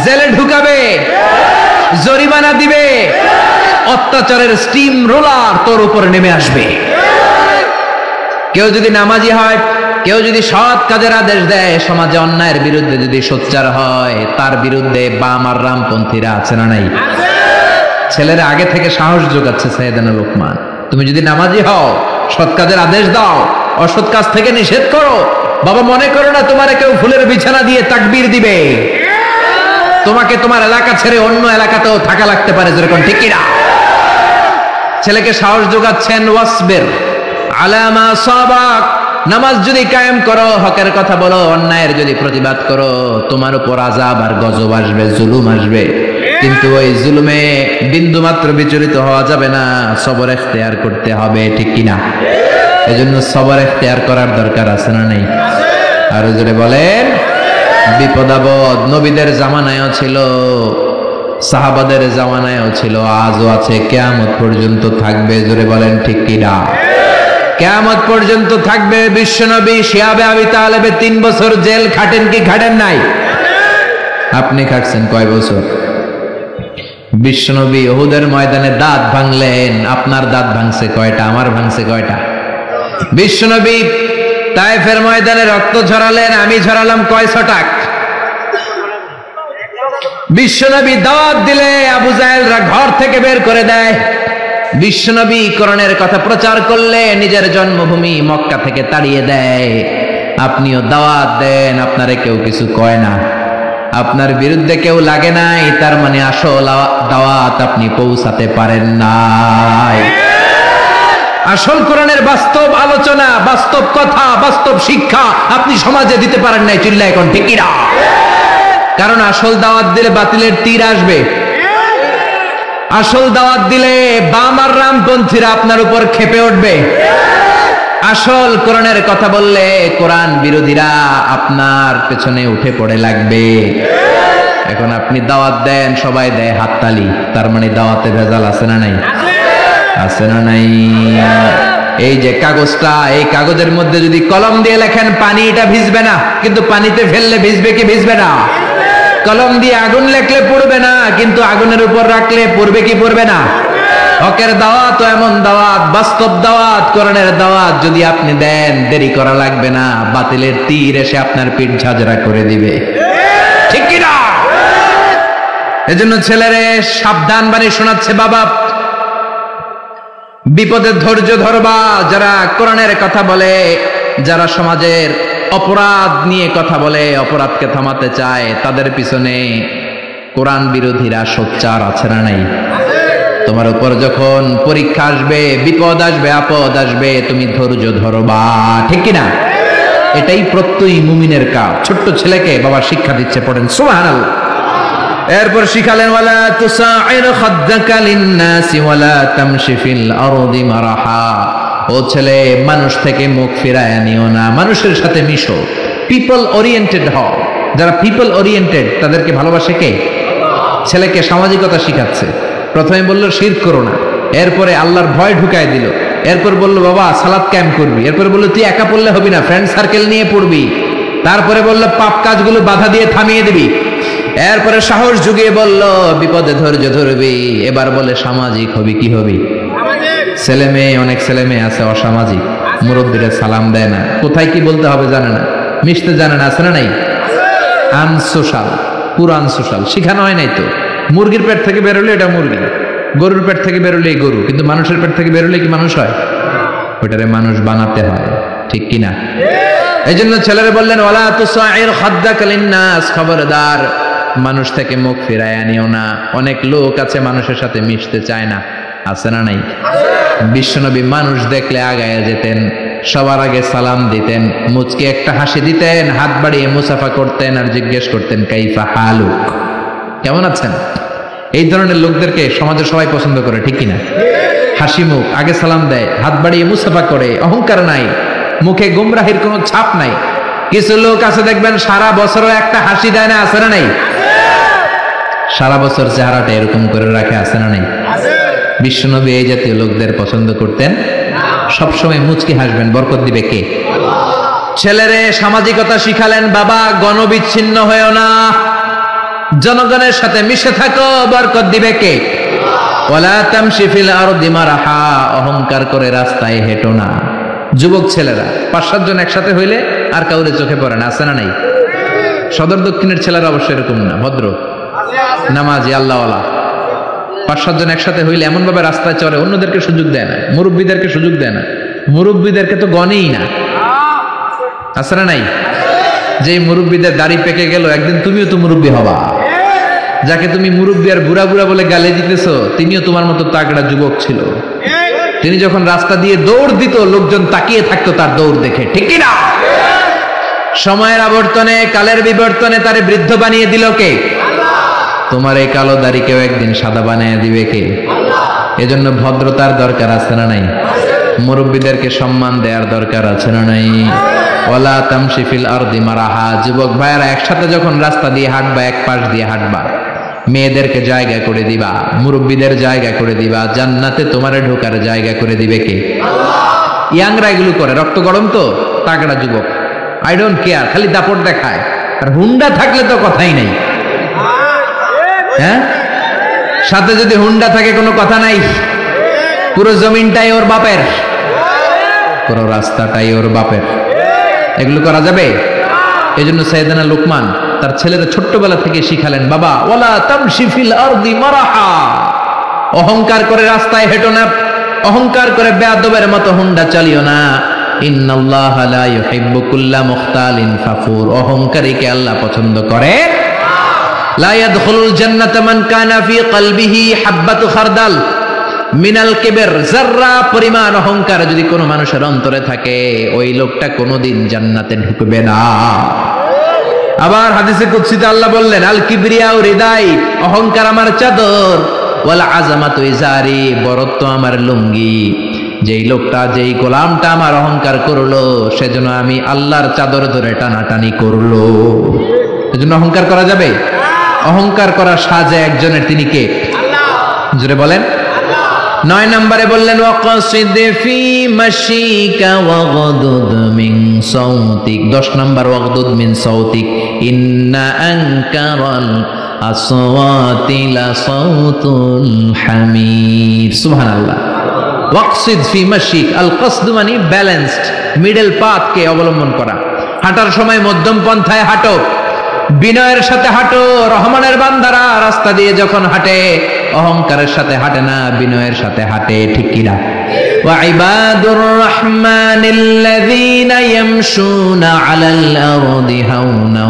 Speaker 1: জেলে ঢুকাবে, জরিমানা দিবে, অত্যাচারের স্টিম রোলার তোর উপর নেমে আসবে। কেউ যদি নামাজি হয়, কেউ যদি সৎ কাজের আদেশ দেয়, সমাজে অন্যায়ের বিরুদ্ধে যদি সোচ্চার হয়, তার বিরুদ্ধে বাম আর রামপন্থীরা আছে না নাই? ছেলেরা আগে থেকে সাহস যোগাচ্ছে সাইয়েদানা লোকমান, তুমি যদি নামাজি হও, সৎ কাজের আদেশ দাও, অসৎ কাজ থেকে নিষেধ করো। বাবা মনে করো না তোমারে কেউ ফুলের বিছানা দিয়ে তাকবীর দিবে, তোমাকে তোমার এলাকা ছেড়ে অন্য এলাকাতেও থাকা লাগতে পারে, যেরকম ঠিক কি না? ছেলেকে সাহস যোগাচ্ছেন ওয়াসবির আলা মা সাবাক, নামাজ যদি কায়েম করো, হকের কথা বলো, অন্যায়ের যদি প্রতিবাদ করো, তোমার উপর আযাব আর গজব আসবে, জুলুম আসবে, কিন্তু ওই জুলুমে বিন্দু মাত্র বিচলিত হওয়া যাবে না, সবর ইখতিয়ার করতে হবে, ঠিক কি না? এজন্য সবর ইখতিয়ার করার দরকার আছে না নেই? আর জোরে বলেন। বিপদ আপদ নবীদের জামানায়ও ছিল, সাহাবাদের জামানায়ও ছিল, আজও আছে, কিয়ামত পর্যন্ত থাকবে, জোরে বলেন ঠিক কি না? কিয়ামত পর্যন্ত থাকবে। বিশ্বনবী শিহাবে আবি তালেবে 3 বছর জেল খাটেন কি খাটেন নাই? আপনি খাটছেন কয় বছর? বিশ্বনবী উহুদের ময়দানে দাঁত ভাঙলেন, আপনার দাঁত ভাঙছে কয়টা? আমার ভাঙছে কয়টা? বিশ্বনবী তায়েফের ময়দানে রক্ত ঝরালেন, আমি ঝরালাম কয় ছটাক? বিশ্বনবী দাওয়াত দিলে আবু জাহেলরা ঘর থেকে বের করে দেয়। বিশ্বনবী কোরআনের কথা প্রচার করলে নিজের জন্মভূমি মক্কা থেকে তাড়িয়ে দেয়। আপনিও দাওয়াত দেন, আপনারে কেউ কিছু কয় না, আপনার বিরুদ্ধে কেউ লাগে নাই, তার মানে আসল দাওয়াত আপনি পৌঁছাতে পারেন নাই। আসল কোরআনের বাস্তব আলোচনা, বাস্তব কথা, বাস্তব শিক্ষা আপনি সমাজে দিতে পারেন নাই, চিল্লা এখন ঠিক কি না? কারণ আসল দাওয়াত দিলে বাতিলের তীর আসবে, আসল দাওয়াত দিলে বাম আর রামপন্থীরা আপনার উপর ক্ষেপে উঠবে, আসল কোরআনের কথা বললে কোরআন বিরোধীরা আপনার পেছনে উঠে পড়ে লাগবে। এখন আপনি দাওয়াত দেন, সবাই দেয় হাততালি, তার মানে দাওয়াতে ভেজাল আছে না নাই? আছে না নাই? এই যে কাগজটা, এই কাগজের মধ্যে যদি কলম দিয়ে লেখেন পানি, এটা ভিজবে না, কিন্তু পানিতে ফেললে ভিজবে কি ভিজবে না? কলম দিয়ে আগুন লেখলে পড়বে না, কিন্তু আগুনের উপর রাখলে পড়বে কি পড়বে না? হকের দাওয়াত তো এমন দাওয়াত, বাস্তব দাওয়াত, কোরআনের দাওয়াত যদি আপনি দেন, দেরি করা লাগবে না, বাতিলের তীর এসে আপনার পিঠ ঝাঁঝরা করে দিবে, ঠিক কি না? এজন্য ছেলেরে সাবধান বাণী শোনাচ্ছে বাবা, বিপদের ধৈর্য ধরবা। যারা কোরআনের কথা বলে, যারা সমাজের অপরাধ নিয়ে কথা বলে, অপরাধকে থামাতে চায়, তাদের পিছনে কোরআন বিরোধীরা সোচ্চার আছে না নাই? তোমার উপর যখন পরীক্ষা আসবে, বিপদ আসবে, আপদ আসবে, তুমি ধৈর্য ধরবা, ঠিক কি না? এটাই প্রত্যয়ী মুমিনের কাজ। ছোট্ট ছেলেকে বাবা শিক্ষা দিচ্ছে, পড়েন সুবহানাল্লাহ। এরপর শিখালেন ওয়ালা তুসাইর খাদ্দাকা লিন্নাসি ওয়ালা তামশি ফিল আরদি মারাহা, ও ছেলে মানুষ থেকে মুখ ফিরায় নিও না, মানুষের সাথে মিশো, পিপল ওরিয়েন্টেড হও। যারা পিপল ওরিয়েন্টেড তাদেরকে ভালোবাসে কে? ছেলেকে সামাজিকতা শিখাচ্ছে। প্রথমে বললো শিরক করো না, এরপরে আল্লাহর ভয় ঢুকায় দিল, এরপর বললো বাবা সালাত কায়েম করবি, এরপরে বললো তুই একা পড়লে হবি না, ফ্রেন্ড সার্কেল নিয়ে পড়বি, তারপরে বললো পাপ কাজগুলো বাধা দিয়ে থামিয়ে দিবি, এরপরে সাহস জুগিয়ে বলল বিপদে ধৈর্য ধরবি, এবার বলে সামাজিক হবি। কি হবি? ছেলে মেয়ে, অনেক ছেলে মেয়ে আছে অসামাজিক, মুরব্বীরা সালাম দেয় না, কোথায় কি বলতে হবে জানে না, মিশতে জানে না, আছে না নাই? আনসোশাল, পুরো আনসোশাল, শিখানো হয় নাই তো। মুরগির পেট থেকে বেরোলে এটা মুরগি, গরুর পেট থেকে বেরোলে গরু, কিন্তু মানুষের পেট থেকে বেরোলে কি মানুষ হয়? ওটারে মানুষ বানাতে হয়, ঠিক কি না? এই জন্য ছেলেরা বললেন ওয়ালা তুসাইর খাদ্দাকা লিন্নাস, খবরদার মানুষ থেকে মুখ ফিরায় আনিও না। অনেক লোক আছে মানুষের সাথে মিশতে চায় না, আছে না নাই? বিশ্বনবী মানুষ দেখলে আগায়া যেতেন, সবার আগে সালাম দিতেন, মুচকে একটা হাসি দিতেন, হাত বাড়িয়ে মুসাফা করতেন আর জিজ্ঞেস করতেন কাইফা হালুক, কেমন আছেন? এই ধরনের লোকদেরকে সমাজের সবাই পছন্দ করে, ঠিক কিনা? হাসি মুখ, আগে সালাম দেয়, হাত বাড়িয়ে মুসাফা করে, অহংকার নাই, মুখে গুমরাহির কোনো ছাপ নাই। কিছু লোক আছে দেখবেন সারা বছরও একটা হাসি দেয় না, আছে না নাই? সারা বছর চেহারাটা এরকম করে রাখে, আছে না নাই? বিশ্বনবী এই জাতীয় লোকদের পছন্দ করতেন। সবসময় মুচকি হাসবেন, বরকত দিবে কে? ছেলেরে সামাজিকতা শিখালেন, বাবা গণবিচ্ছিন্ন হয়েও না, জনগণের সাথে মিশে থাকো, বরকত দিবে কে? ওয়ালা তামশি ফিল আরদি মারহা, অহংকার করে রাস্তায় হেঁটো না। যুবক ছেলেরা 5-7 জন একসাথে হইলে আর কাউরে চোখে পড়ে না, আছে না নাই? সদর দক্ষিণের ছেলেরা অবশ্য এরকম না, ভদ্র নামাজি আল্লাহওয়ালা। 5-7 জন একসাথে হইলে এমন ভাবে রাস্তায় চলে, অন্যদেরকে সুযোগ দেয় না, মুরব্বীদেরকে সুযোগ দেয় না, মুরব্বীদেরকে তো গনেই না, আছে না নাই? যে মুরব্বীদের দাড়ি পেকে গেল, একদিন তুমিও তো মুরব্বী হবা। যাকে তুমি মুরব্বী আর বুড়া বুড়া বলে গালে দিতেছো, তিনিও তোমার মতো তাগড়া যুবক ছিল। তিনি যখন রাস্তা দিয়ে দৌড় দিত, লোকজন তাকিয়ে থাকতো তার দৌড় দেখে, ঠিক কিনা? সময়ের আবর্তনে, কালের বিবর্তনে তারে বৃদ্ধ বানিয়ে দিল কে? তোমার এই কালো দাড়িকেও একদিন সাদা বানিয়ে দিবে কে? এজন্য ভদ্রতার দরকার আছে না নাই? মুরব্বীদেরকে সম্মান দেওয়ার দরকার আছে না নাই? ওয়ালা তামশি ফিল আরদি মারাহা, যুবক ভাইয়েরা একসাথে যখন রাস্তা দিয়ে হাঁটবা, এক পাশ দিয়ে হাঁটবা, মেয়েদেরকে জায়গা করে দিবা, মুরব্বীদের জায়গা করে দিবা, জান্নাতে তোমারে ঢোকার জায়গা করে দিবে কে? ইয়াংরা এগুলো করে, রক্ত গরম তো, তাগড়া যুবক, আই ডোন্ট কেয়ার, খালি দাপট দেখায়। আর হুন্ডা থাকলে তো কথাই নাই, হ্যাঁ? সাথে যদি হুন্ডা থাকে কোনো কথা নাই, পুরো জমিনটাই ওর বাপের, পুরো রাস্তাটাই ওর বাপের। এগুলো করা যাবে? এই জন্য সাইয়েদনা লুকমান তার ছেলেরা ছোট্টবেলা থেকে শিখালেন, বাবা ওয়ালা তামশি ফিল আরদি মারাহা, অহংকার করে রাস্তায় হেঁটো না, অহংকার করে বেয়াদবের মতো হুন্ডা চালিও না। ইন্নাল্লাহা লা ইউহিব্বু কুল্লা মুখতালিন ফাখুর, অহংকারীকে আল্লাহ পছন্দ করে। লা ইয়াদখুলুল জান্নাতা মান কানা ফি কলবিহি হাববাতু খারদাল মিনাল কিবর, যাররা পরিমাণ অহংকার যদি কোনো মানুষের অন্তরে থাকে, ওই লোকটা কোনোদিন জান্নাতে ঢুকবে না। আবার হাদিসে কুদসিতে আল্লাহ বললেন, আল কিবরিয়াউ রিদাই, অহংকার আমার চাদর, ওয়াল আযামাতু ইজারি, বরত্ব আমার লুঙ্গি। যেই লোকটা, যেই গোলামটা আমার অহংকার করলো, সেজন্য আমি আল্লাহর চাদর ধরে টানাটানি করলো। এজন্য অহংকার করা যাবে? অহংকার করার সাজে একজনের, তিনি কে? জোরে বলেন। 9 নম্বরে বললেন, ওয়াকসিদ ফি মাশিকা ওয়াগদুদ মিন সাউতিক। 10 নম্বর, ওয়াগদুদ মিন সাউতিক, ইন্না আনকারাল আসওয়াতি লা সাউতুল হামির। সুবহানাল্লাহ। ওয়াকসিদ ফি মাশিক, আল কসদ মানে ব্যালেন্সড, মিডল পাথকে অবলম্বন করা। হাঁটার সময় মধ্যম পন্থায় হাঁটো, বিনয়ের সাথে হাঁটো। রহমানের বান্দারা রাস্তা দিয়ে যখন হাঁটে, অহংকারের সাথে হাঁটে না, বিনয়ের সাথে হাঁটে, ঠিক কিনা? ওয়া ইবাদুর রাহমানিল্লাযীনা ইয়ামশুনা আলাল আরদি হাওনা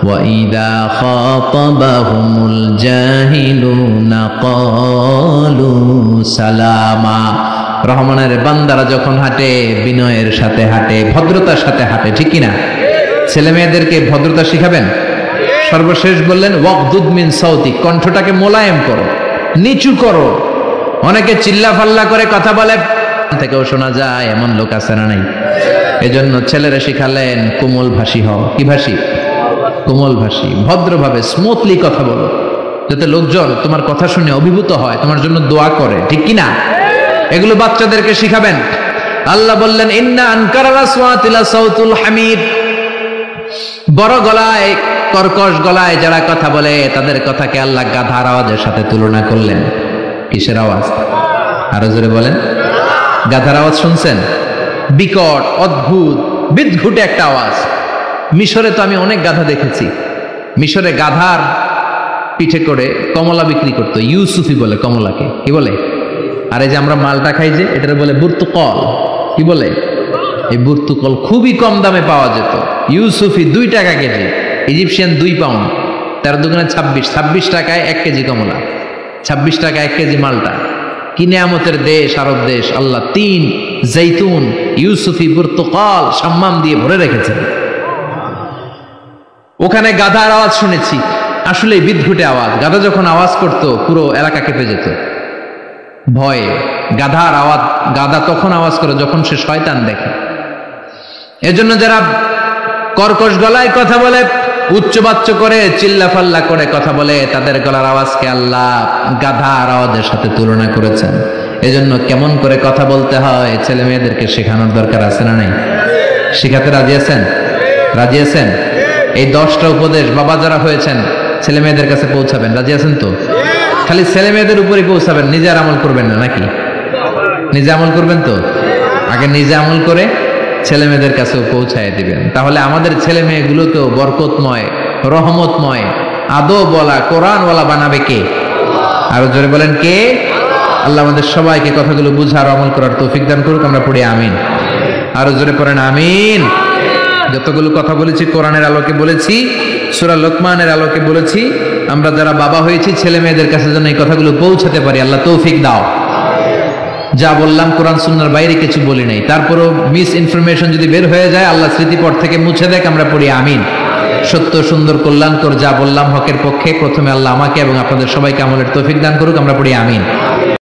Speaker 1: ওয়া ইযা খাতাবাহুমুল জাহিলুনা ক্বালু সালামা। রহমানের বান্দারা যখন হাঁটে, বিনয়ের সাথে হাঁটে, ভদ্রতার সাথে হাঁটে, ঠিক কিনা? ছেলে মেয়েদেরকে ভদ্রতা শিখাবেন। সর্বশেষ বললেন, ওয়াগদুদ মিন সাউতিক, কণ্ঠটাকে মোলায়েম করো, নিচু করো। অনেকে চিল্লা ফাল্লা করে কথা বলে, থেকেও শোনা যায়, এমন লোক আছে না নাই? এজন্য ছেলেরা শিখালেন, কোমল ভাষী হও। কি ভাষী? কোমল ভাষী, ভদ্রভাবে স্মুথলি কথা বলো, যাতে লোকজন তোমার কথা শুনে অভিভূত হয়, তোমার জন্য দোয়া করে, ঠিক কিনা? এগুলো বাচ্চাদেরকে শিখাবেন। আল্লাহ বললেন, ইন্না আনকারাল আসওয়াতি লা সাউতুল হামির, বড় গলায়, কর্কশ গলায় যারা কথা বলে, তাদের কথাকে আল্লাহ গাধার আওয়াজের সাথে তুলনা করলেন। কিসের আওয়াজ? আরো জোরে বলেন। গাধার আওয়াজ শুনছেন? বিকট, অদ্ভুত, বিদঘুটে একটা আওয়াজ। মিশরে তো আমি অনেক গাধা দেখেছি। মিশরে গাধার পিঠে করে কমলা বিক্রি করতো, ইউসুফি বলে কমলাকে, কি বলে? আর এই যে আমরা মালটা খাই যে, এটার বলে বুর্তুকল। কি বলে? এই বুর্তুকল খুবই কম দামে পাওয়া যেত। ইউসুফি 2 টাকা কেজি, ইজিপশিয়ান 2 পাউন্ড। 13 দুগুণে 26, 26 টাকায় 1 কেজি কমলা, 26 টাকায় 1 কেজি মালটা। কি নিয়ামতের দেশ আরব দেশ! আল্লাহ তিন, জৈতুন, ইউসুফি, পুর্তকাল, সাম্মাম দিয়ে ভরে রেখেছেন। ওখানে গাধার আওয়াজ শুনেছি, আসলে বিদঘুটে আওয়াজ। গাধা যখন আওয়াজ করত পুরো এলাকা কেঁপে যেত ভয়ে। গাধার আওয়াজ, গাধা তখন আওয়াজ করে যখন সে শয়তান দেখে। এজন্য যারা কর্কশ গলায় কথা বলে, উচ্চবাচ্য করে, চিল্লাফাল্লা করে কথা বলে, তাদের গলার আওয়াজকে আল্লাহ গাধার আওয়াজের সাথে তুলনা করেছেন। এজন্য কেমন করে কথা বলতে হয় ছেলে মেয়েদেরকে শেখানোর দরকার আছে না নাই? শিখাতে রাজি আছেন? রাজি আছেন? এই 10টা উপদেশ বাবা যারা হয়েছেন ছেলে মেয়েদের কাছে পৌঁছাবেন, রাজি আছেন তো? খালি ছেলে মেয়েদের উপরে পৌঁছাবেন, নিজে আর আমল করবেন না নাকি? নিজে আমল করবেন তো? আগে নিজে আমল করে ছেলে মেয়েদের কাছেও পৌঁছায় দিবেন। তাহলে আমাদের ছেলে মেয়েগুলোকেও বরকতময়, রহমতময়, আদব বলা, কোরআনওয়ালা বানাবে কে? আরো জোরে বলেন কে? আল্লাহ আমাদের সবাইকে কথাগুলো বুঝার, আমল করার তৌফিক দান করুক। আমরা পড়ি আমিন। আরো জোরে পড়েন আমিন। যতগুলো কথা বলেছি কোরআনের আলোকে বলেছি, সূরা লোকমানের আলোকে বলেছি। আমরা যারা বাবা হয়েছি ছেলে মেয়েদের কাছে যেন এই কথাগুলো পৌঁছাতে পারি, আল্লাহ তৌফিক দাও। যা বললাম কোরআন সুন্নাহর বাইরে কিছু বলি নাই, তারপরও মিস ইনফরমেশন যদি বের হয়ে যায় আল্লাহ স্মৃতিপট থেকে মুছে দেখ। আমরা পড়ি আমিন। সত্য, সুন্দর, কল্যাণকর যা বললাম হকের পক্ষে, প্রথমে আল্লাহ আমাকে এবং আপনাদের সবাইকে আমলের তৌফিক দান করুক। আমরা পড়ি আমিন।